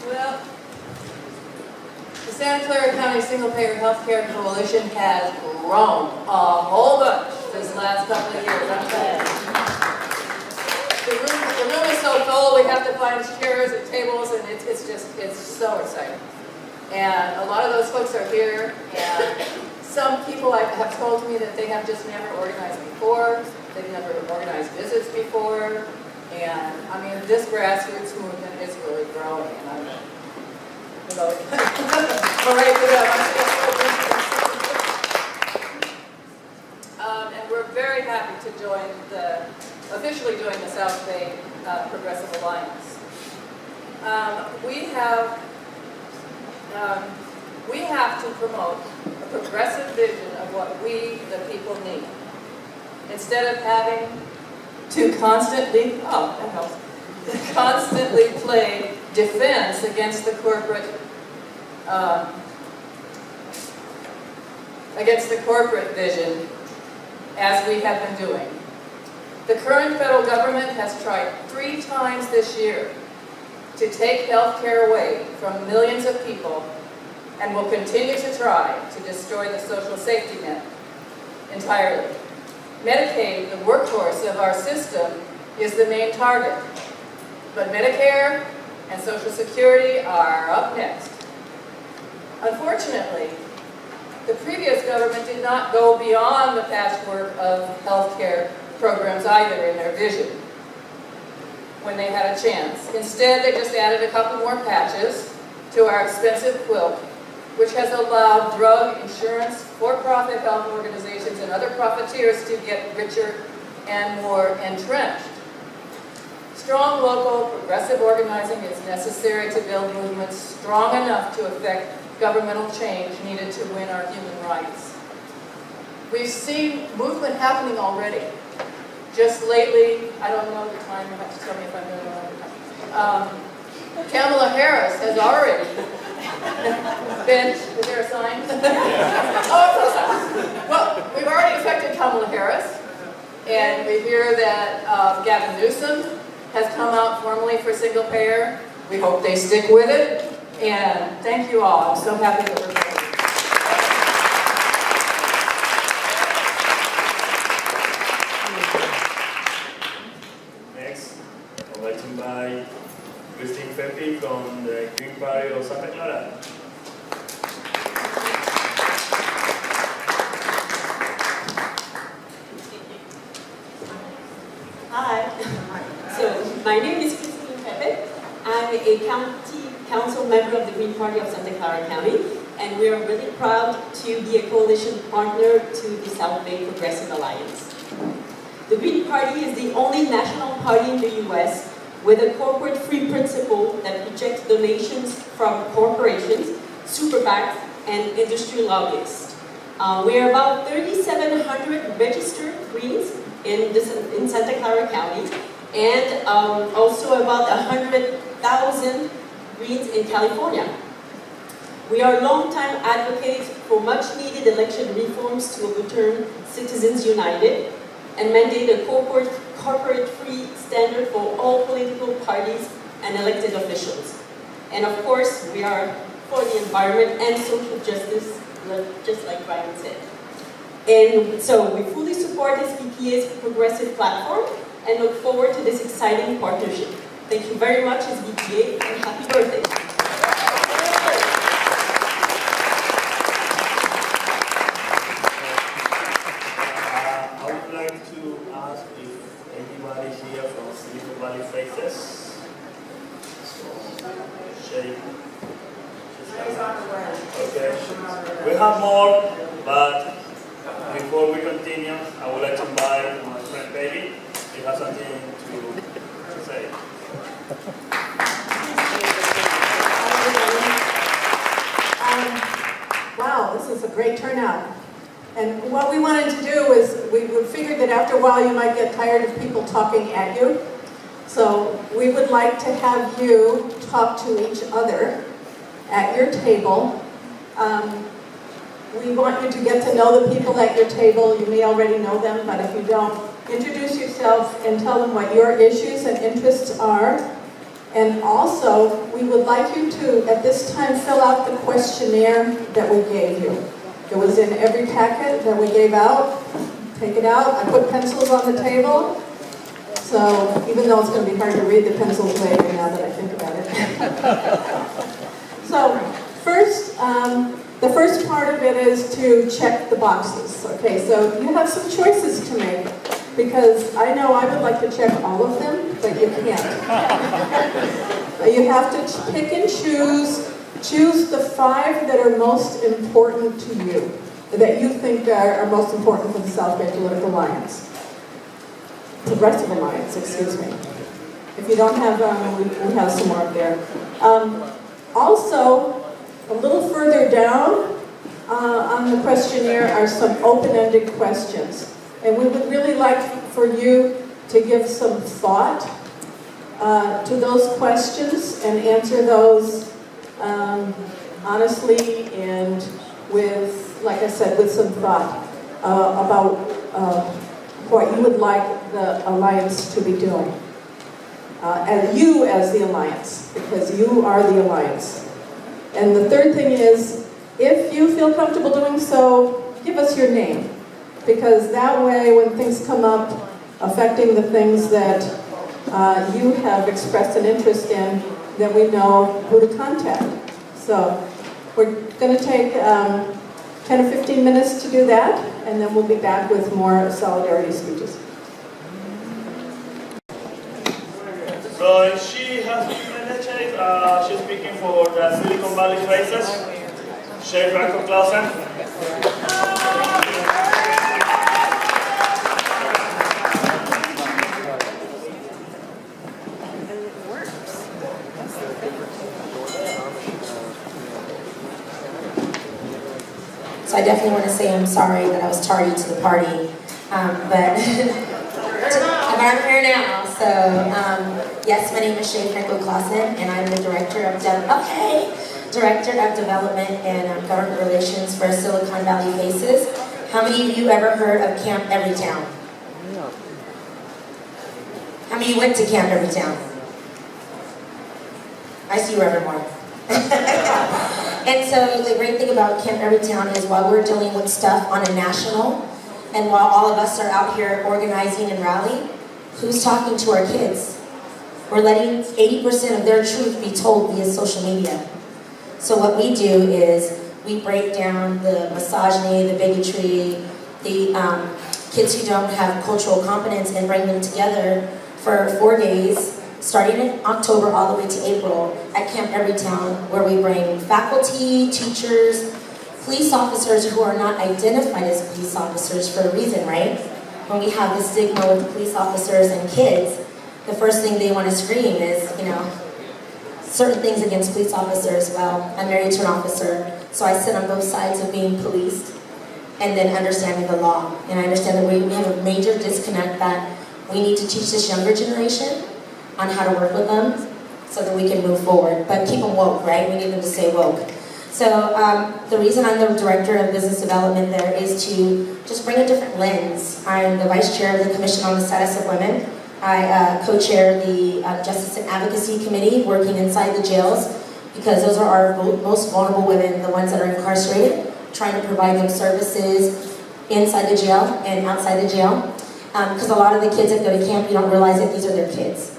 Well, the Santa Clara County Single Payer Healthcare Coalition has grown a whole bunch this last couple of years. I'm telling you. The room is so full, we have to find chairs and tables, and it's so exciting. And a lot of those folks are here, and some people have told me that they have just never organized before, they've never organized visits before, and I mean, this grassroots movement is really growing, and I'm, you know, all right, and we're very happy to officially join the South Bay Progressive Alliance. We have to promote a progressive vision of what we, the people, need. Instead of having to constantly play defense against the corporate vision, as we have been doing. The current federal government has tried 3 times this year to take health care away from millions of people and will continue to try to destroy the social safety net entirely. Medicaid, the workhorse of our system, is the main target, but Medicare and Social Security are up next. Unfortunately, the previous government did not go beyond the patchwork of health care programs either in their vision when they had a chance. Instead, they just added a couple more patches to our expensive quilt, which has allowed drug, insurance, for-profit health organizations, and other profiteers to get richer and more entrenched. Strong local progressive organizing is necessary to build movements strong enough to affect governmental change needed to win our human rights. We've seen movement happening already. Just lately, I don't know the time, you have to tell me if I'm doing it all the time. Kamala Harris has already been, is there a sign? Oh, well, we've already affected Kamala Harris, and we hear that Gavin Newsom has come out formally for single payer. We hope they stick with it, and thank you all. I'm so happy that we're here. I'd like to invite Christine Pepe from the Green Party of Santa Clara. Hi. So my name is Christine Pepe. I'm a county council member of the Green Party of Santa Clara County, and we are really proud to be a coalition partner to the South Bay Progressive Alliance. The Green Party is the only national party in the U.S. with a corporate-free principle that rejects donations from corporations, super PACs, and industry lobbyists. We are about 3,700 registered Greens in Santa Clara County, and also about 100,000 Greens in California. We are longtime advocates for much-needed election reforms to overturn Citizens United and mandate a corporate-free standard for all political parties and elected officials. And of course, we are for the environment and social justice, just like Brian said. And so we fully support SBPA's progressive platform and look forward to this exciting partnership. Thank you very much, SBPA, and happy birthday. I would like to ask if anybody here from Silicon Valley faces. Shake. Okay. We have more, but before we continue, I would like to invite my friend Baby. She has something to say. Wow, this is a great turnout. And what we wanted to do is, we figured that after a while you might get tired of people talking at you. So we would like to have you talk to each other at your table. We want you to get to know the people at your table. You may already know them, but if you don't, introduce yourself and tell them what your issues and interests are. And also, we would like you to, at this time, fill out the questionnaire that we gave you. It was in every packet that we gave out. Take it out. I put pencils on the table. So, even though it's going to be hard to read the pencils later now that I think about it. So, first, the first part of it is to check the boxes. Okay, so you have some choices to make, because I know I would like to check all of them, but you can't. You have to pick and choose the 5 that are most important to you, that you think are most important for the South Bay Political Alliance. Progressive Alliance, excuse me. If you don't have them, we have some more up there. Also, a little further down on the questionnaire are some open-ended questions. And we would really like for you to give some thought to those questions and answer those honestly and with, like I said, with some thought about what you would like the Alliance to be doing. And you as the Alliance, because you are the Alliance. And the third thing is, if you feel comfortable doing so, give us your name. Because that way, when things come up affecting the things that you have expressed an interest in, then we know who to contact. So we're going to take 10 or 15 minutes to do that, and then we'll be back with more solidarity speeches. So she has she's speaking for the Silicon Valley Faces. Gayle McLaughlin. So I definitely want to say I'm sorry that I was tardy to the party, but I'm here now. So yes, my name is Gayle McLaughlin, and I'm the Director of Development and Government Relations for Silicon Valley Faces. How many of you ever heard of Camp Everytown? How many of you went to Camp Everytown? I see you, Reverend Moore. And so the great thing about Camp Everytown is while we're dealing with stuff on a national, and while all of us are out here organizing and rallying, who's talking to our kids? We're letting 80% of their truth be told via social media. So what we do is we break down the misogyny, the bigotry, the kids who don't have cultural competence, and bring them together for 4 days, starting in October all the way to April at Camp Everytown, where we bring faculty, teachers, police officers who are not identified as police officers for a reason, right? When we have this stigma with police officers and kids, the first thing they want to scream is, certain things against police officers. Well, I'm married to an officer, so I sit on both sides of being policed and then understanding the law. And I understand that we have a major disconnect that We need to teach this younger generation on how to work with them so that we can move forward, but keep them woke, right? We need them to stay woke. So the reason I'm the Director of Business Development there is to just bring a different lens. I'm the Vice Chair of the Commission on the Status of Women. I co-chair the Justice and Advocacy Committee working inside the jails, because those are our most vulnerable women, the ones that are incarcerated, trying to provide them services inside the jail and outside the jail. Because a lot of the kids that go to camp, you don't realize that these are their kids.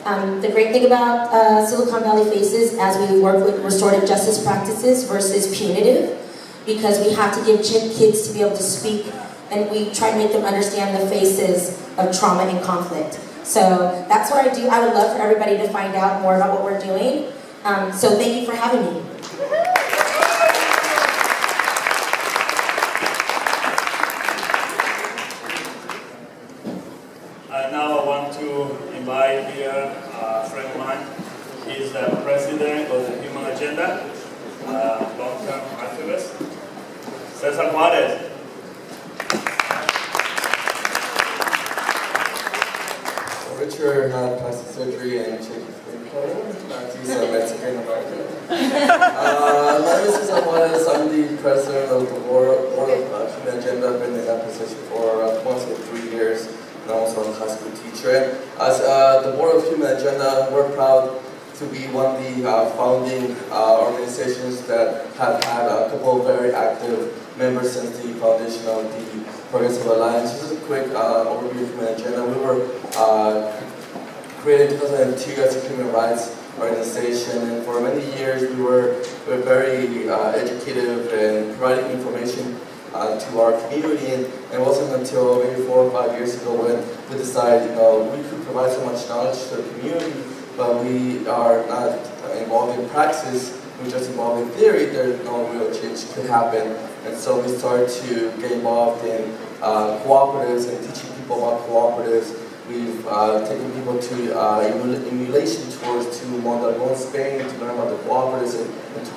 The great thing about Silicon Valley Faces, as we work with restorative justice practices versus punitive, because we have to give kids to be able to speak, and we try to make them understand the faces of trauma and conflict. So that's what I do. I would love for everybody to find out more about what we're doing. So thank you for having me. Now I want to invite here a friend of mine. He's the president of the Human Agenda, long-term activist, Cesar Juarez. Richard had plastic surgery and changed his skin color. He's a Mexican American. My name is Cesar Juarez. I'm the president of the Board of Human Agenda. I've been in that position for approximately 3 years. And I'm also a high school teacher. As the Board of Human Agenda, we're proud to be one of the founding organizations that have had a couple of very active members since the foundation of the Progressive Alliance. Just a quick overview of Human Agenda. We were created in 2002 as a human rights organization, and for many years we were very educative and providing information to our community, and it wasn't until maybe 4 or 5 years ago when we decided, we could provide so much knowledge to the community, but we are not involved in practice, we're just involved in theory. There's no real change could happen, and so we started to get involved in cooperatives and teaching people about cooperatives. We've taken people to emulation tours to Montalbán, Spain, to learn about the cooperatives, and to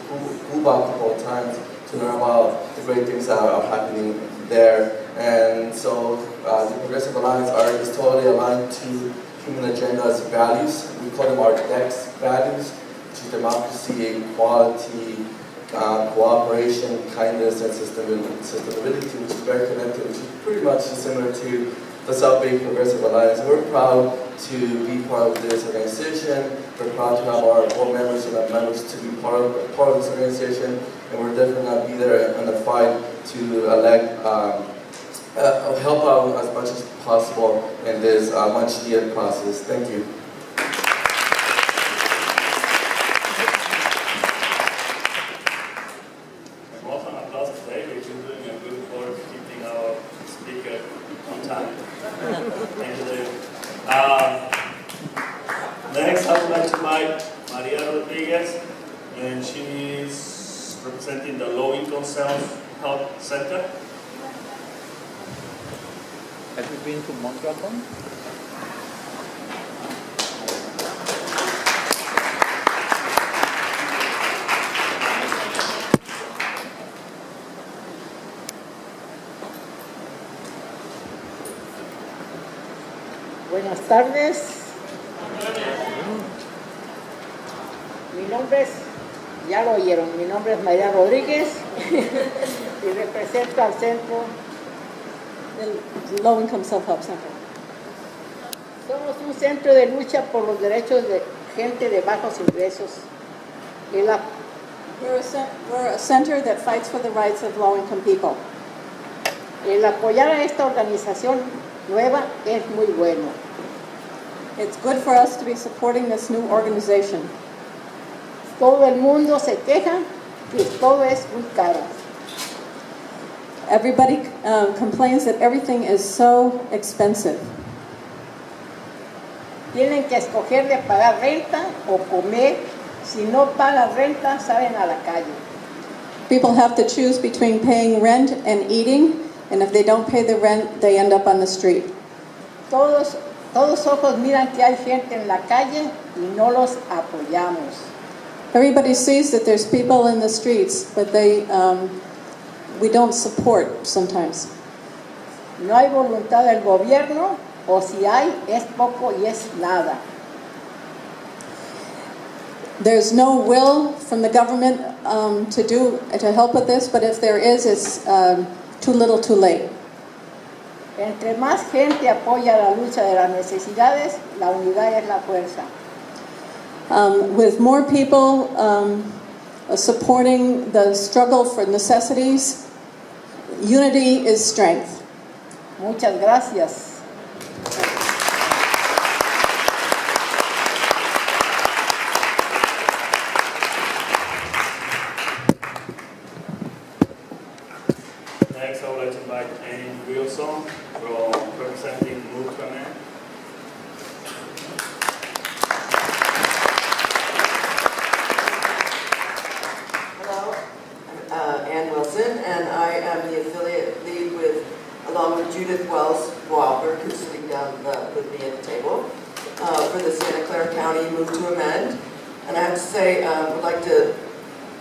Cuba a couple of times to learn about the great things that are happening there. And so the Progressive Alliance is totally aligned to Human Agenda's values. We call them our DEX values, which is democracy, equality, cooperation, kindness, and sustainability, which is very connected, which is pretty much similar to the South Bay Progressive Alliance. We're proud to be part of this organization. We're proud to have our board members and our members to be part of this organization, and we're definitely going to be there in the fight to help out as much as possible in this much needed process. Thank you. Awesome applause today. We've been doing a good work keeping our speaker on time. Thank you, David. Next, I would like to invite Maria Rodriguez, and she is representing the Low Income Self-Help Center. Have you been to Montalbán? Buenas tardes. Mi nombre es, ya lo oyeron, mi nombre es María Rodríguez y represento al centro The Low Income Self-Help Center. Somos un centro de lucha por los derechos de gente de bajos ingresos. We're a center that fights for the rights of low-income people. El apoyar a esta organización nueva es muy bueno. It's good for us to be supporting this new organization. Todo el mundo se queja que todo es muy caro. Everybody complains that everything is so expensive. Tienen que escoger de pagar renta o comer. Si no pagan renta, salen a la calle. People have to choose between paying rent and eating, and if they don't pay the rent, they end up on the street. Todos ojos miran que hay gente en la calle y no los apoyamos. Everybody sees that there's people in the streets, but we don't support sometimes. No hay voluntad del gobierno o si hay, es poco y es nada. There's no will from the government to help with this, but if there is, it's too little, too late. Entre más gente apoya la lucha de las necesidades, la unidad es la fuerza. With more people supporting the struggle for necessities, unity is strength. Muchas gracias. Next, I would like to invite Anne Wilson from representing Move to Amend. Hello, I'm Ann Wilson, and I am the affiliate lead along with Judith Wells Walberg, who's sitting down with me at the table, for the Santa Clara County Move to Amend. And I have to say, I would like to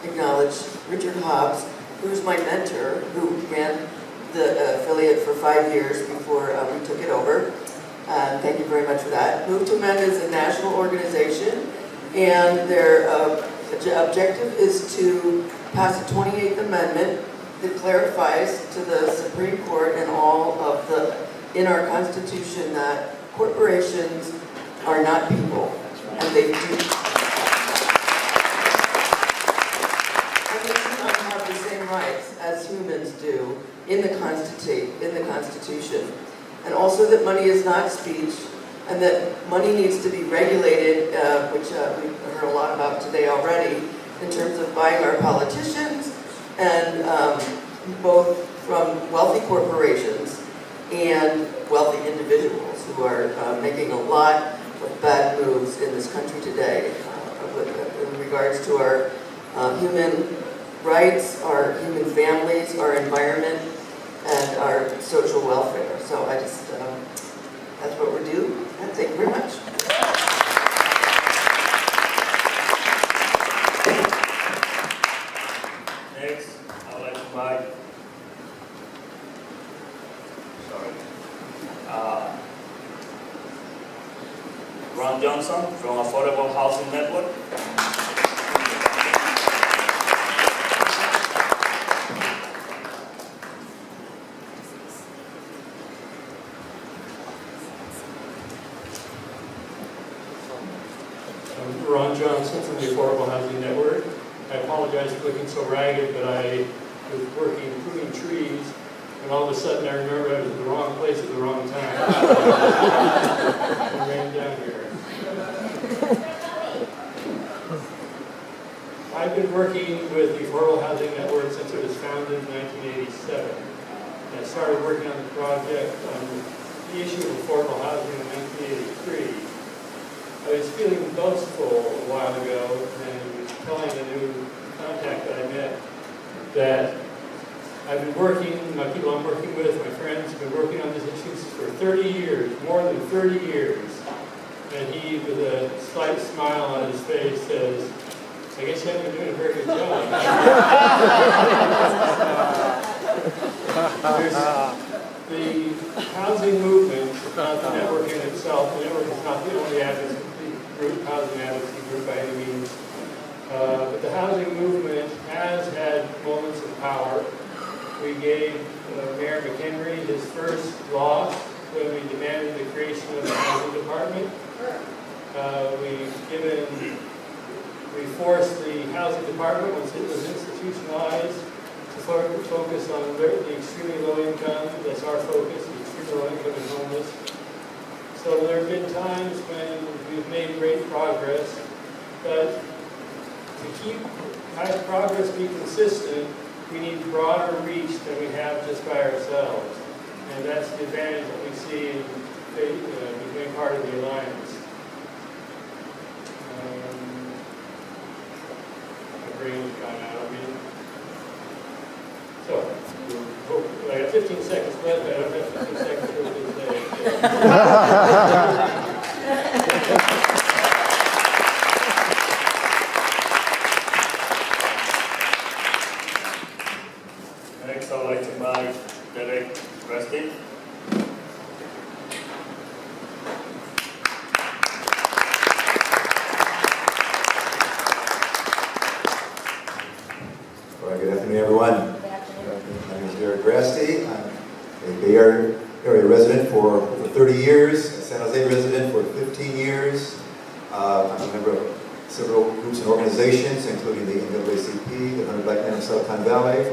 acknowledge Richard Hobbs, who's my mentor, who ran the affiliate for 5 years before we took it over. Thank you very much for that. Move to Amend is a national organization, and their objective is to pass a 28th Amendment that clarifies to the Supreme Court and all of in our Constitution that corporations are not people, and they do not have the same rights as humans do in the Constitution, and also that money is not speech, and that money needs to be regulated, which we've heard a lot about today already, in terms of buying our politicians, and both from wealthy corporations and wealthy individuals who are making a lot of bad moves in this country today in regards to our human rights, our human families, our environment, and our social welfare. So I just, that's what we're doing. And thank you very much. Next, I would like to invite Ron Johnson from Affordable Housing Network. Ron Johnson from the Affordable Housing Network. I apologize for looking so ragged, but I was working, pruning trees, and all of a sudden I remember I was in the wrong place at the wrong time. I ran down here. I've been working with the Affordable Housing Network since it was founded in 1987. I started working on the project on the issue of affordable housing in 1983. I was feeling boastful a while ago and was telling a new contact that I met that I've been working, my people I'm working with, my friends, have been working on these issues for 30 years, more than 30 years. And he, with a slight smile on his face, says, I guess you haven't been doing a very good job. The housing movement, not the network in itself, the network is not the only advocacy group, housing advocacy group by any means, but the housing movement has had moments of power. We gave Mayor McHenry his first loss when we demanded the creation of the housing department. We forced the housing department, once it was institutionalized, to focus on the extremely low income. That's our focus, the extremely low income and homeless. So there have been times when we've made great progress, but to keep progress be consistent, we need broader reach than we have just by ourselves. And that's the advantage that we see in becoming part of the Alliance. My brain's gone out of me. So, I got 15 seconds left, but I don't have 15 seconds to say. Next, I would like to invite Derek Rusty. everyone. My name is Derek Grasty. I'm a Bay Area resident for over 30 years, a San Jose resident for 15 years. I'm a member of several groups and organizations, including the NAACP, the 100 Black Men of Silicon Valley,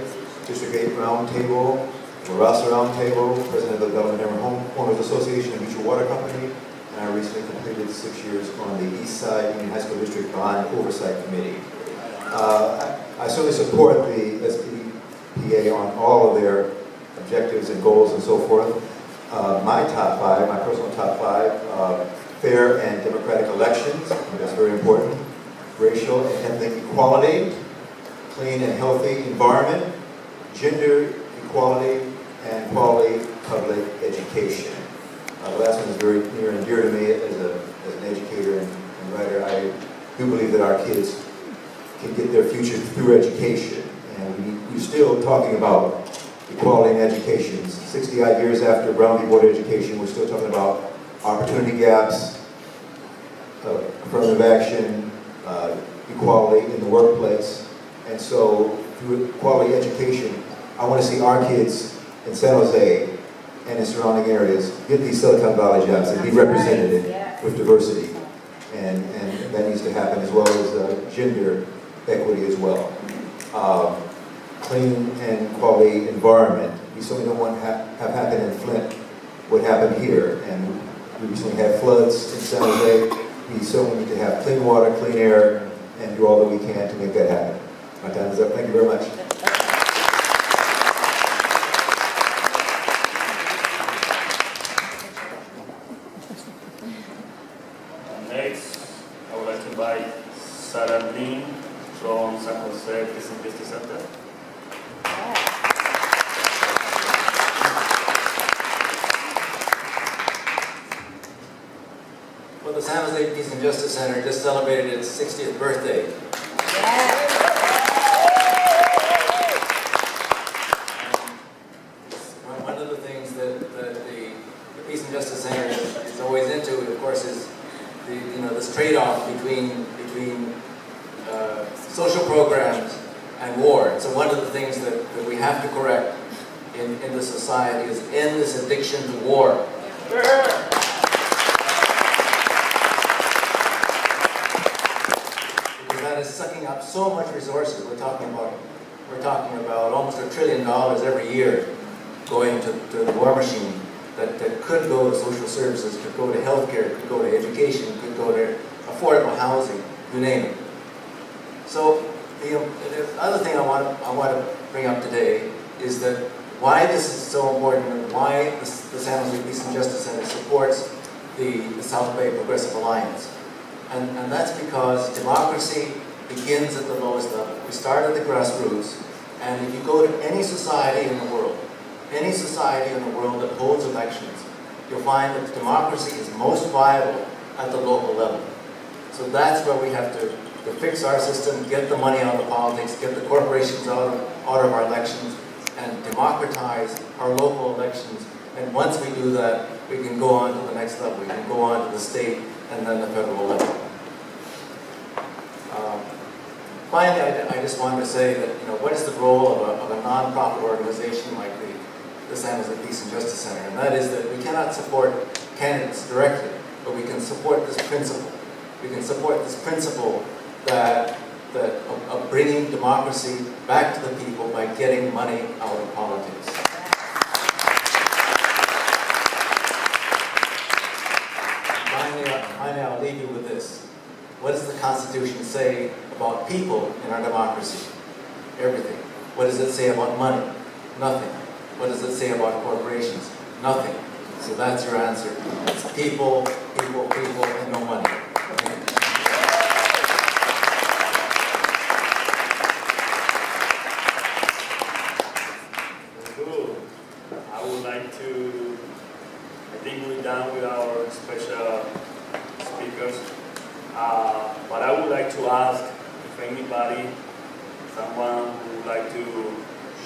District 8 Roundtable, the Rasa Roundtable, President of the Government Member Homeowners Association and Mutual Water Company, and I recently completed 6 years on the East Side Union High School District Bond Oversight Committee. I certainly support the SBPA on all of their objectives and goals and so forth. My top five, my personal top five, fair and democratic elections, I think that's very important, racial and ethnic equality, clean and healthy environment, gender equality, and quality public education. The last one is very near and dear to me as an educator and writer. I do believe that our kids can get their future through education. And we're still talking about equality in education. 60-odd years after Brown v. Board of Education, we're still talking about opportunity gaps, affirmative action, equality in the workplace. And so through quality education, I want to see our kids in San Jose and in surrounding areas get these Silicon Valley jobs and be represented with diversity. And that needs to happen, as well as gender equity as well. Clean and quality environment. We certainly don't want to have happen in Flint what happened here. And we recently had floods in San Jose. We certainly need to have clean water, clean air, and do all that we can to make that happen. My time is up. Thank you very much. Next, I would like to invite Sarah Dean from San Jose Peace and Justice Center. Well, the San Jose Peace and Justice Center just celebrated its 60th birthday. One of the things that the Peace and Justice Center is always into, of course, is this trade-off between social programs and war. And so one of the things that we have to correct in the society is end this addiction to war. That is sucking up so much resources. We're talking about almost $1 trillion every year going to the war machine that could go to social services, could go to healthcare, could go to education, could go to affordable housing, you name it. So the other thing I want to bring up today is that why this is so important and why the San Jose Peace and Justice Center supports the South Bay Progressive Alliance. And that's because democracy begins at the lowest level. We start at the grassroots, and if you go to any society in the world that holds elections, you'll find that democracy is most viable at the local level. So that's where we have to fix our system, get the money out of politics, get the corporations out of our elections, and democratize our local elections. And once we do that, we can go on to the next level. We can go on to the state and then the federal level. Finally, I just wanted to say that, what is the role of a non-profit organization like the San Jose Peace and Justice Center? And that is that we cannot support candidates directly, but we can support this principle. We can support this principle that of bringing democracy back to the people by getting money out of politics. Finally, I'll leave you with this. What does the Constitution say about people in our democracy? Everything. What does it say about money? Nothing. What does it say about corporations? Nothing. So that's your answer. It's people, people, people, and no money. Good. I would like to, I think we're done with our special speakers. But I would like to ask if anybody, someone who would like to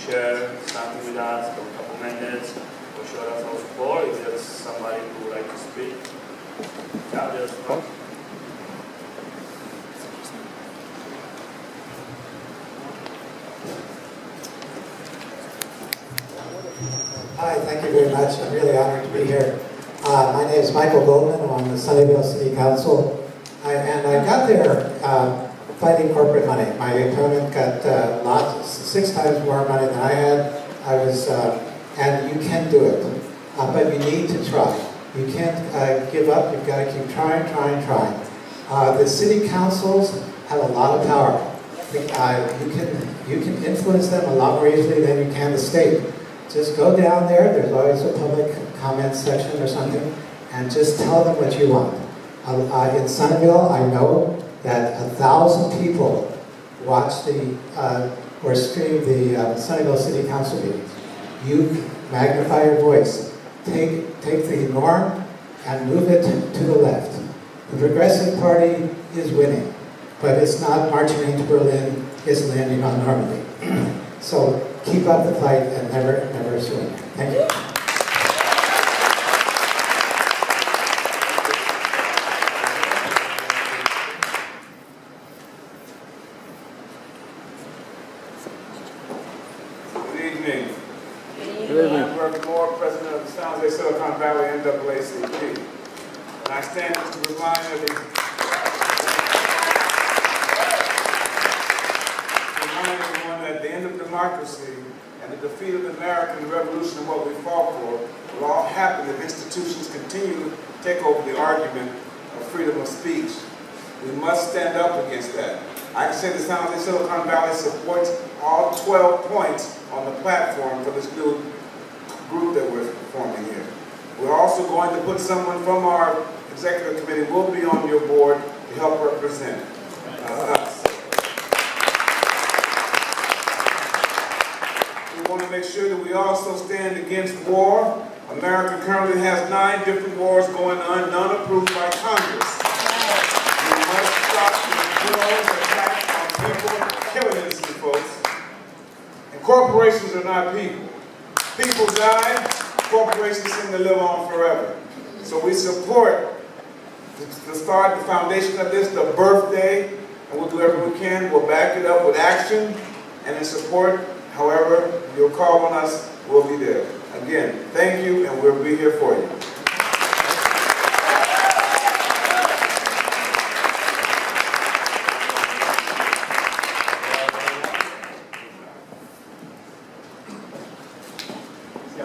share something with us for a couple minutes or show us our support, if there's somebody who would like to speak. Yeah, there's one. Hi, thank you very much. I'm really honored to be here. My name is Michael Goldman. I'm on the Sunnyvale City Council. And I got there fighting corporate money. My opponent got 6 times more money than I had. And you can do it, but you need to try. You can't give up. You've got to keep trying. The city councils have a lot of power. You can influence them a lot more easily than you can the state. Just go down there. There's always a public comment section or something, and just tell them what you want. In Sunnyvale, I know that 1,000 people watch or stream the Sunnyvale City Council meetings. You magnify your voice. Take the norm and move it to the left. The Progressive Party is winning, but it's not marching into Berlin, it's landing on Normandy. So keep up the fight and never surrender. Thank you. I'm Burke Moore, President of the San Jose Silicon Valley NAACP. And I stand to remind everyone that the end of democracy and the defeat of the American Revolution and what we fought for will all happen if institutions continue to take over the argument of freedom of speech. We must stand up against that. I can say the San Jose Silicon Valley supports all 12 points on the platform for this new group that we're forming here. We're also going to put someone from our executive committee will be on your board to help represent us. We want to make sure that we also stand against war. America currently has 9 different wars going on, none approved by Congress. We must stop the drones attacks on people, killing innocent folks. And corporations are not people. People die, corporations seem to live on forever. So we support the start, the foundation of this, the birthday, and we'll do everything we can. We'll back it up with action and in support. However, you'll call on us, we'll be there. Again, thank you, and we'll be here for you.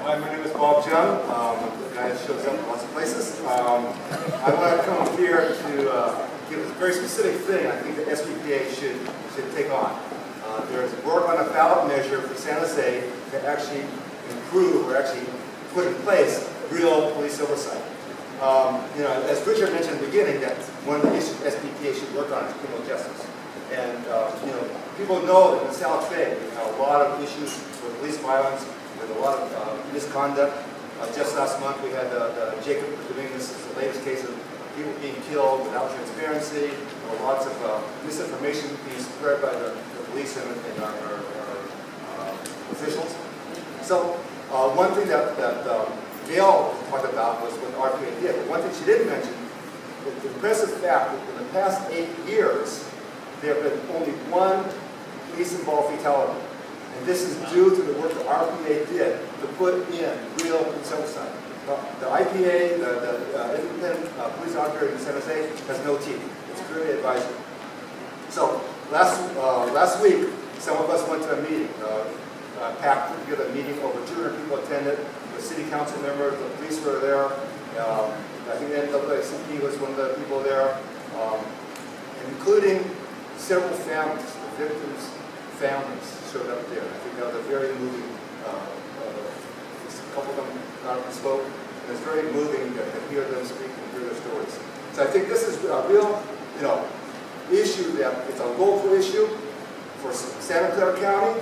Hi, my name is Bob Jung. The guy that shows up in lots of places. I want to come here to give a very specific thing I think the SBPA should take on. There's work on a ballot measure for San Jose to actually improve or actually put in place real police oversight. As Richard mentioned at the beginning, that one of the issues SBPA should work on is criminal justice. And people know that in South Bay, we have a lot of issues with police violence, with a lot of misconduct. Just last month we had the Jacob Dominguez, the latest case of people being killed without transparency, lots of misinformation being spread by the police and our officials. So one thing that Gayle talked about was what the RPA did. But one thing she didn't mention is the impressive fact that in the past 8 years, there have been only 1 police-involved fatality. And this is due to the work the RPA did to put in real police oversight. The IPA, the Independent Police Authority in San Jose, has no teeth. It's purely advisory. So last week, some of us went to a meeting. PAC put together a meeting, over 200 people attended. The city council members, the police were there. I think the NAACP was one of the people there, including several families, the victims' families showed up there. I think that was a very moving, a couple of them got up and spoke, and it's very moving to hear them speak and hear their stories. So I think this is a real, issue that it's a local issue for Santa Clara County.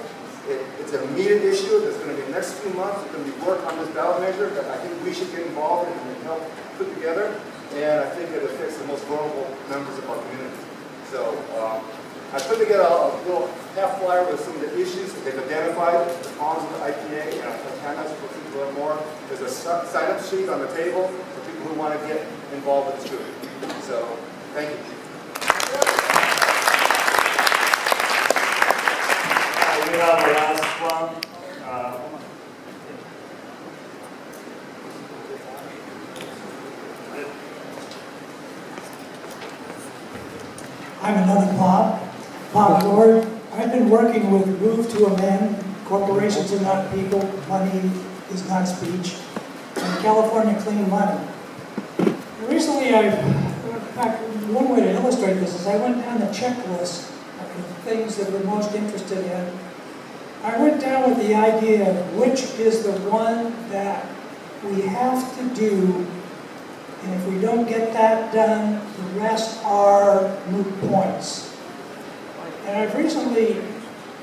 It's an immediate issue. There's going to be the next few months, there's going to be work on this ballot measure that I think we should get involved in and help put together. And I think it affects the most vulnerable members of our community. So I put together a little half flyer with some of the issues that they've identified, the problems with the IPA, and I'll handouts for people to learn more. There's a sign-up sheet on the table for people who want to get involved with this group. So, thank you. We have the last one. Lord, I've been working with Move to Amend, Corporations are not people, money is not speech, and California Clean Money. Recently, in fact, one way to illustrate this is I went down the checklist of the things that we're most interested in. I went down with the idea of which is the one that we have to do, and if we don't get that done, the rest are moot points. And I've recently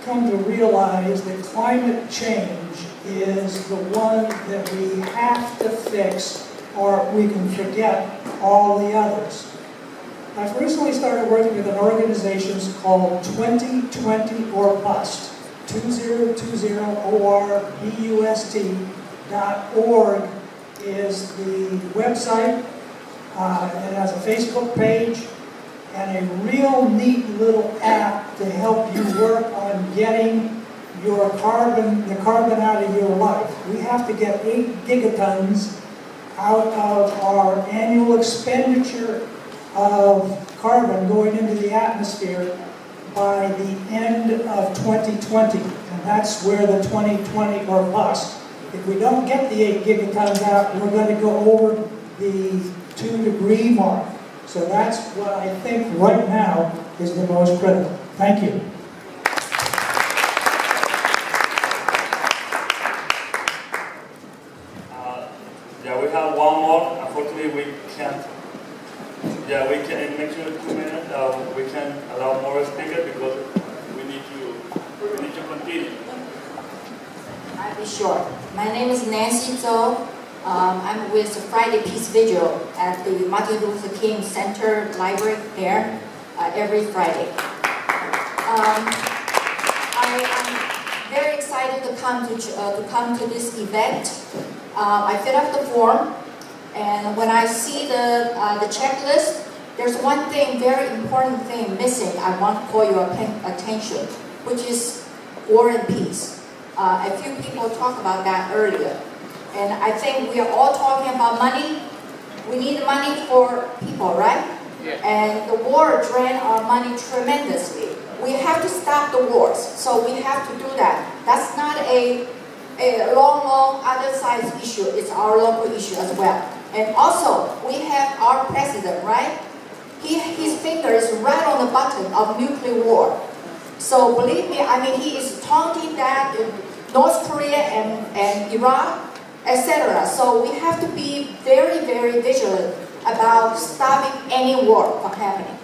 come to realize that climate change is the one that we have to fix, or we can forget all the others. I've recently started working with an organization called 2020 or Bust, 2020ORBUST.org is the website. It has a Facebook page and a real neat little app to help you work on getting the carbon out of your life. We have to get 8 gigatons out of our annual expenditure of carbon going into the atmosphere by the end of 2020. And that's where the 2020 or bust. If we don't get the 8 gigatons out, we're going to go over the 2-degree mark. So that's what I think right now is the most critical. Thank you. Yeah, we have one more. Unfortunately, we can't. Yeah, we can, in the next 2 minutes, we can allow more speakers because we need to continue. I'll be short. My name is Nancy Zhou. I'm with the Friday Peace Vigil at the Martin Luther King Center Library there every Friday. I am very excited to come to this event. I filled out the form, and when I see the checklist, there's one thing, very important thing missing. I want to call your attention, which is war and peace. A few people talked about that earlier. And I think we are all talking about money. We need money for people, right? Yeah. And the war drained our money tremendously. We have to stop the wars, so we have to do that. That's not a long other side's issue. It's our local issue as well. And also, we have our president, right? His finger is right on the button of nuclear war. So believe me, I mean, he is taunting that in North Korea and Iran, etc. So we have to be very, very vigilant about stopping any war from happening.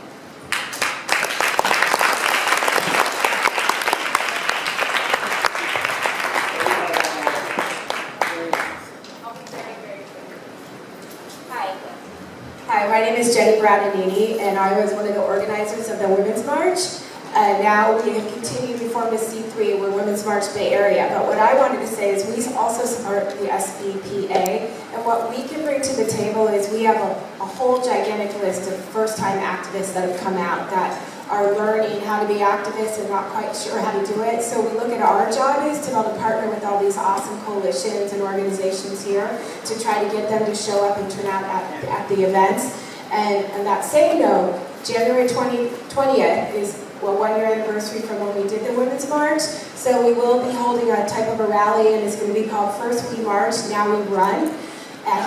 Hi, my name is Jenny Bradinini, and I was one of the organizers of the Women's March. Now we have continued to form a C3, we're Women's March Bay Area. But what I wanted to say is we also support the SBPA, and what we can bring to the table is we have a whole gigantic list of first-time activists that have come out that are learning how to be activists and not quite sure how to do it. So we look at our job is to be able to partner with all these awesome coalitions and organizations here to try to get them to show up and turn out at the events. And on that same note, January 20th is a 1-year anniversary from when we did the Women's March. So we will be holding a type of a rally, and it's going to be called First We March, Now We Run.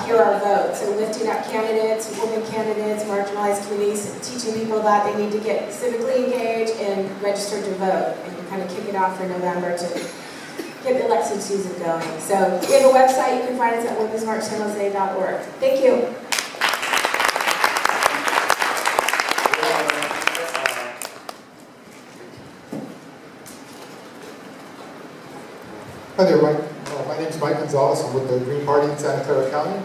Hear our vote. So lifting up candidates, women candidates, marginalized communities, teaching people that they need to get civically engaged and register to vote, and kind of kick it off for November to get the election season going. So we have a website. You can find us at womensmarchsanjose.org. Thank you. Hi there, Mike. My name is Mike Gonzalez. I'm with the Green Party in Santa Clara County.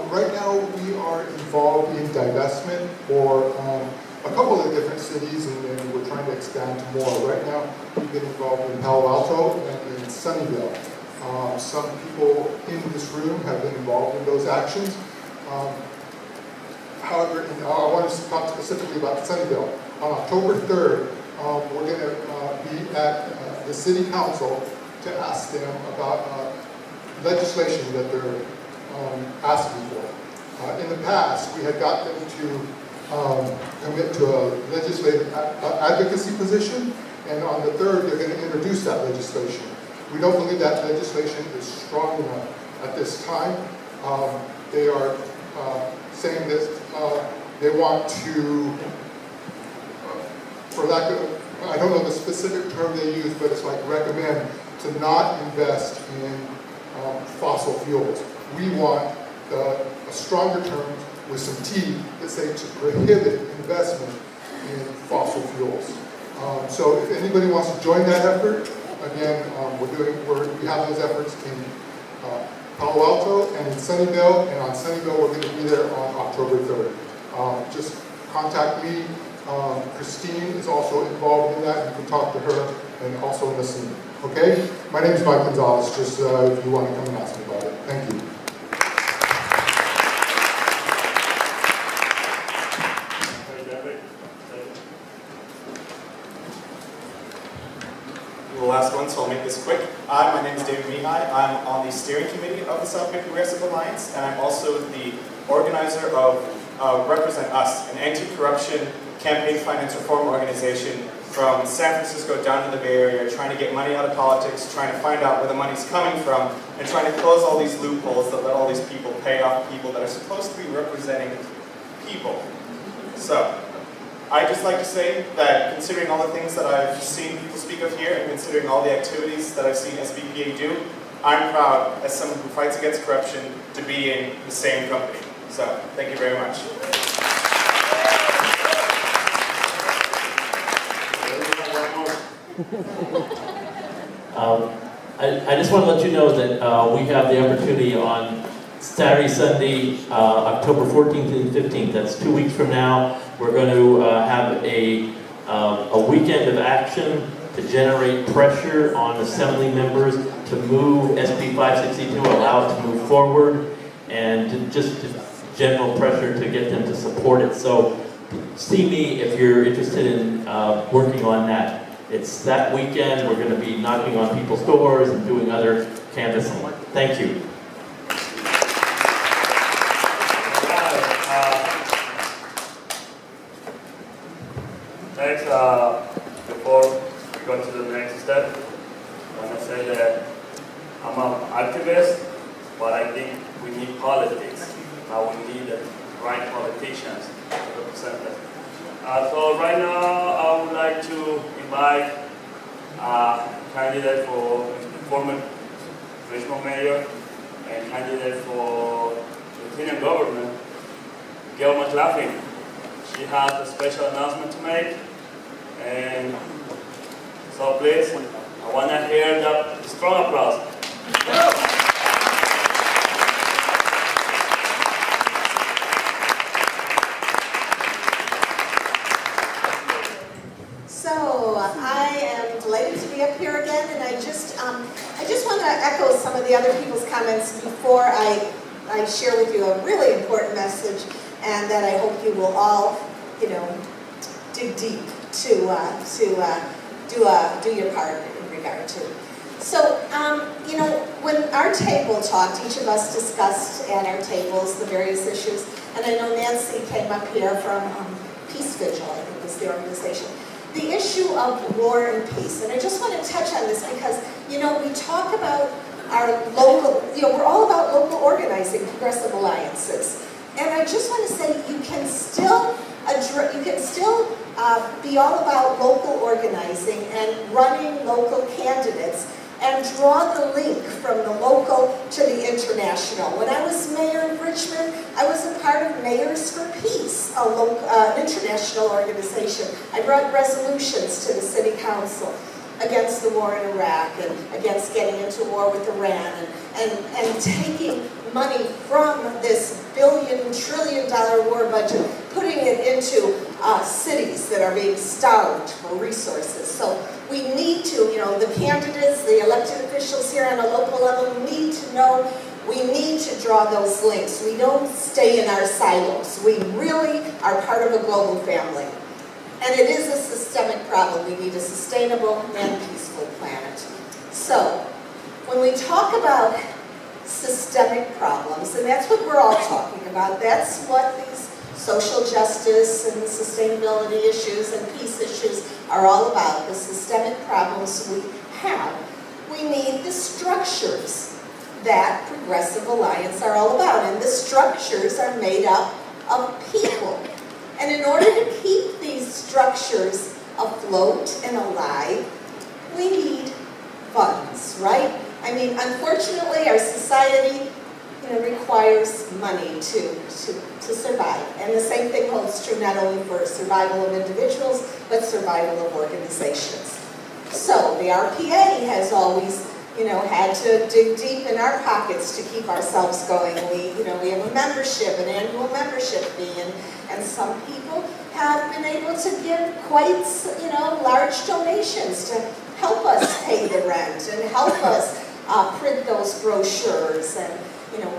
Right now, we are involved in divestment for a couple of different cities, and we're trying to expand to more. Right now, we've been involved in Palo Alto and in Sunnyvale. Some people in this room have been involved in those actions. However, I want to talk specifically about Sunnyvale. On October 3rd, we're going to be at the City Council to ask them about legislation that they're asking for. In the past, we had got them to commit to a legislative advocacy position, And on the 3rd, they're going to introduce that legislation. We don't believe that legislation is strong enough at this time. They are saying that they want to, for lack of, I don't know the specific term they use, but it's like recommend to not invest in fossil fuels. We want a stronger term with some teeth that say to prohibit investment in fossil fuels. So if anybody wants to join that effort, again, we have those efforts in Palo Alto and in Sunnyvale, and on Sunnyvale we're going to be there on October 3rd. Just contact me. Christine is also involved in that. You can talk to her and also listen. Okay? My name is Mike Gonzalez, just if you want to come and ask me about it. Thank you. The last one, so I'll make this quick. My name is David Mihai. I'm on the steering committee of the Richmond Progressive Alliance, and I'm also the organizer of Represent Us, an anti-corruption campaign finance reform organization from San Francisco down to the Bay Area, trying to get money out of politics, trying to find out where the money's coming from, and trying to close all these loopholes that let all these people pay off people that are supposed to be representing people. So, I'd just like to say that considering all the things that I've seen people speak of here, and considering all the activities that I've seen SBPA do, I'm proud, as someone who fights against corruption, to be in the same company. So, thank you very much. I just want to let you know that we have the opportunity on Saturday, Sunday, October 14th and 15th. That's 2 weeks from now. We're going to have a weekend of action to generate pressure on assembly members to move SB 562, allow it to move forward, and just general pressure to get them to support it. So see me if you're interested in working on that. It's that weekend. We're going to be knocking on people's doors and doing other canvassing. Thank you. Next, before we go to the next step, I want to say that I'm an activist, but I think we need politics. Now we need the right politicians to represent us. So right now, I would like to invite a candidate for former Richmond mayor and candidate for lieutenant governor, Gayle McLaughlin. She has a special announcement to make, and so please, I want to hear the strong applause. So I am delighted to be up here again, and I just want to echo some of the other people's comments before I share with you a really important message, and that I hope you will all, dig deep to do your part in regard to. So, when our table talked, each of us discussed at our tables the various issues, and I know Nancy came up here from Peace Vigil, I think was the organization. The issue of war and peace, and I just want to touch on this because, we talk about our local, we're all about local organizing, progressive alliances. And I just want to say you can still be all about local organizing and running local candidates and draw the link from the local to the international. When I was mayor of Richmond, I was a part of Mayors for Peace, an international organization. I brought resolutions to the city council against the war in Iraq and against getting into war with Iran and taking money from this trillion-dollar war budget, putting it into cities that are being starved for resources. So we need to, the candidates, the elected officials here on a local level need to know, we need to draw those links. We don't stay in our silos. We really are part of a global family. And it is a systemic problem. We need a sustainable and peaceful planet. So, when we talk about systemic problems, and that's what we're all talking about, that's what these social justice and sustainability issues and peace issues are all about, the systemic problems we have. We need the structures that Progressive Alliance are all about, and the structures are made up of people. And in order to keep these structures afloat and alive, we need funds, right? I mean, unfortunately, our society requires money to survive. And the same thing holds true not only for survival of individuals, but survival of organizations. So the RPA has always, had to dig deep in our pockets to keep ourselves going. We have a membership, an annual membership fee, and some people have been able to give quite, large donations to help us pay the rent and help us print those brochures and,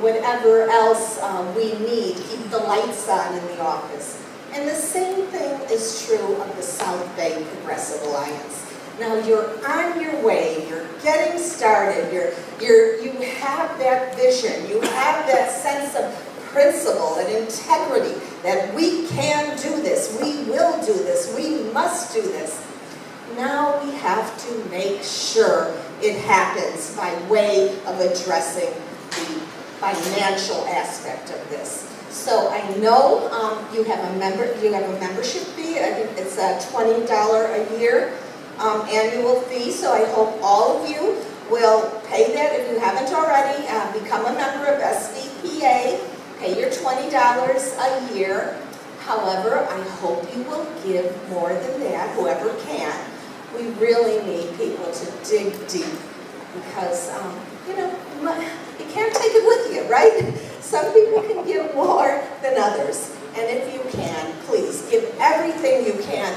whatever else we need, keep the lights on in the office. And the same thing is true of the South Bay Progressive Alliance. Now you're on your way, you're getting started, you have that vision, you have that sense of principle and integrity that we can do this, we will do this, we must do this. Now we have to make sure it happens by way of addressing the financial aspect of this. So I know you have a membership fee. I think it's a $20 a year annual fee. So I hope all of you will pay that if you haven't already. Become a member of SBPA. Pay your $20 a year. However, I hope you will give more than that, whoever can. We really need people to dig deep because, you can't take it with you, right? Some people can give more than others. And if you can, please give everything you can.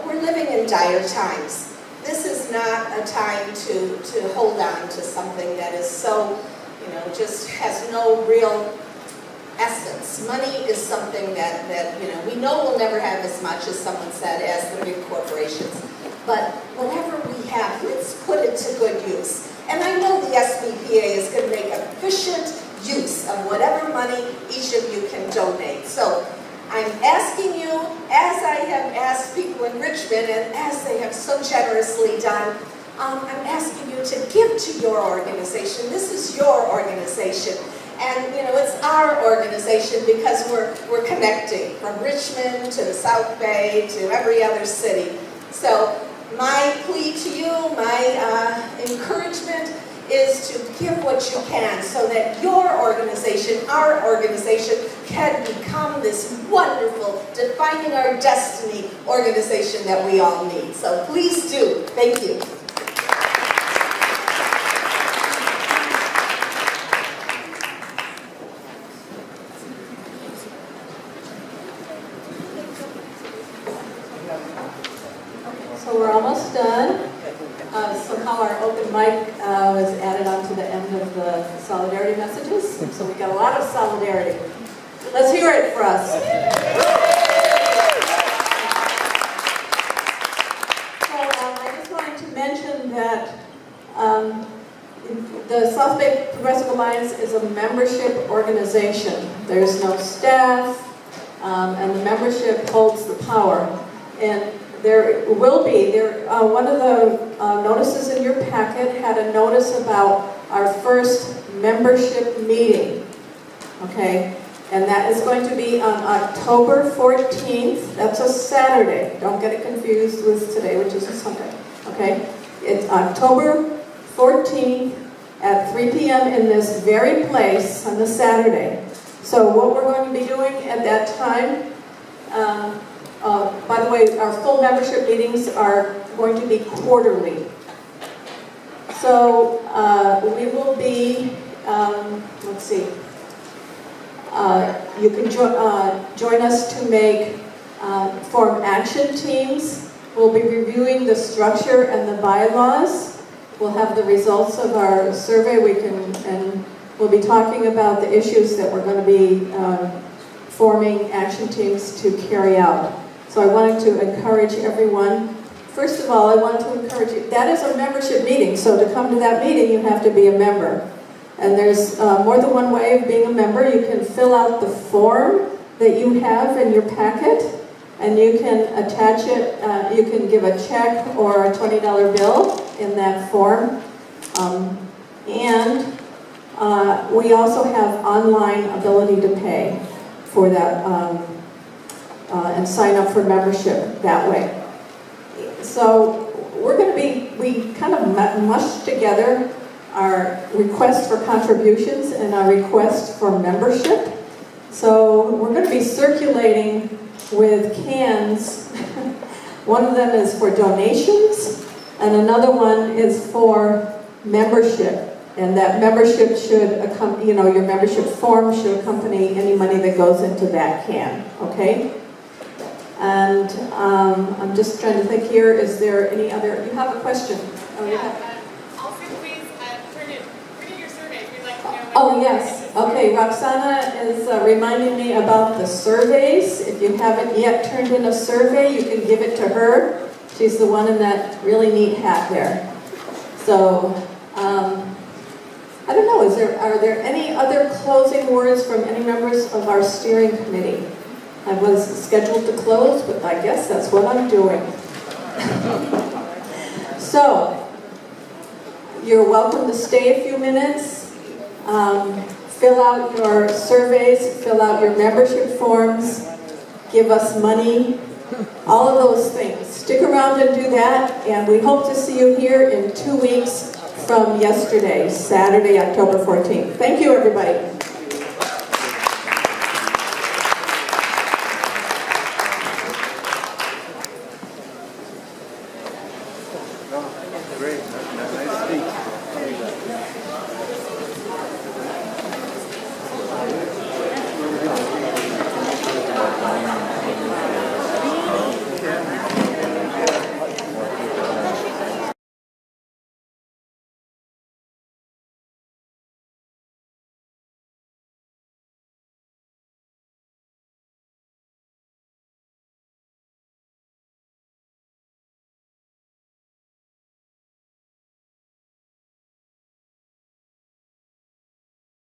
We're living in dire times. This is not a time to hold on to something that is so, just has no real essence. Money is something that we know we'll never have as much, as someone said, as the big corporations. But whatever we have, let's put it to good use. And I know the SBPA is going to make efficient use of whatever money each of you can donate. So I'm asking you, as I have asked people in Richmond, and as they have so generously done, I'm asking you to give to your organization. This is your organization. And, it's our organization because we're connecting from Richmond to the South Bay to every other city. So my plea to you, my encouragement is to give what you can so that your organization, our organization, can become this wonderful, defining our destiny organization that we all need. So please do. Thank you. So we're almost done. Somehow our open mic was added on to the end of the solidarity messages. So we got a lot of solidarity. Let's hear it for us. So I just wanted to mention that the South Bay Progressive Alliance is a membership organization. There's no staff, and the membership holds the power. And there will be, one of the notices in your packet had a notice about our first membership meeting, okay? And that is going to be on October 14th. That's a Saturday. Don't get it confused with today, which is a Sunday, okay? It's October 14th at 3 p.m. in this very place on the Saturday. So what we're going to be doing at that time, by the way, our full membership meetings are going to be quarterly. So we will be, let's see, you can join us to form action teams. We'll be reviewing the structure and the bylaws. We'll have the results of our survey. And we'll be talking about the issues that we're going to be forming action teams to carry out. So I wanted to encourage everyone. First of all, I wanted to encourage you. That is a membership meeting, so to come to that meeting, you have to be a member. And there's more than one way of being a member. You can fill out the form that you have in your packet, And you can attach it, you can give a check or a $20 bill in that form. And we also have online ability to pay for that and sign up for membership that way. So we're going to we kind of mushed together our request for contributions and our request for membership. So we're going to be circulating with cans. One of them is for donations, and another one is for membership. And that membership should accompany, your membership form should accompany any money that goes into that can, okay? And I'm just trying to think here, is there any other, you have a question? Oh, Also, please turn in your surveys. We'd like to know. Oh, yes. Okay, Roxana is reminding me about the surveys. If you haven't yet turned in a survey, you can give it to her. She's the one in that really neat hat there. So, I don't know, are there any other closing words from any members of our steering committee? I was scheduled to close, but I guess that's what I'm doing. So, you're welcome to stay a few minutes. Fill out your surveys, fill out your membership forms, give us money, all of those things. Stick around and do that, and we hope to see you here in 2 weeks from yesterday, Saturday, October 14th. Thank you, everybody. Great.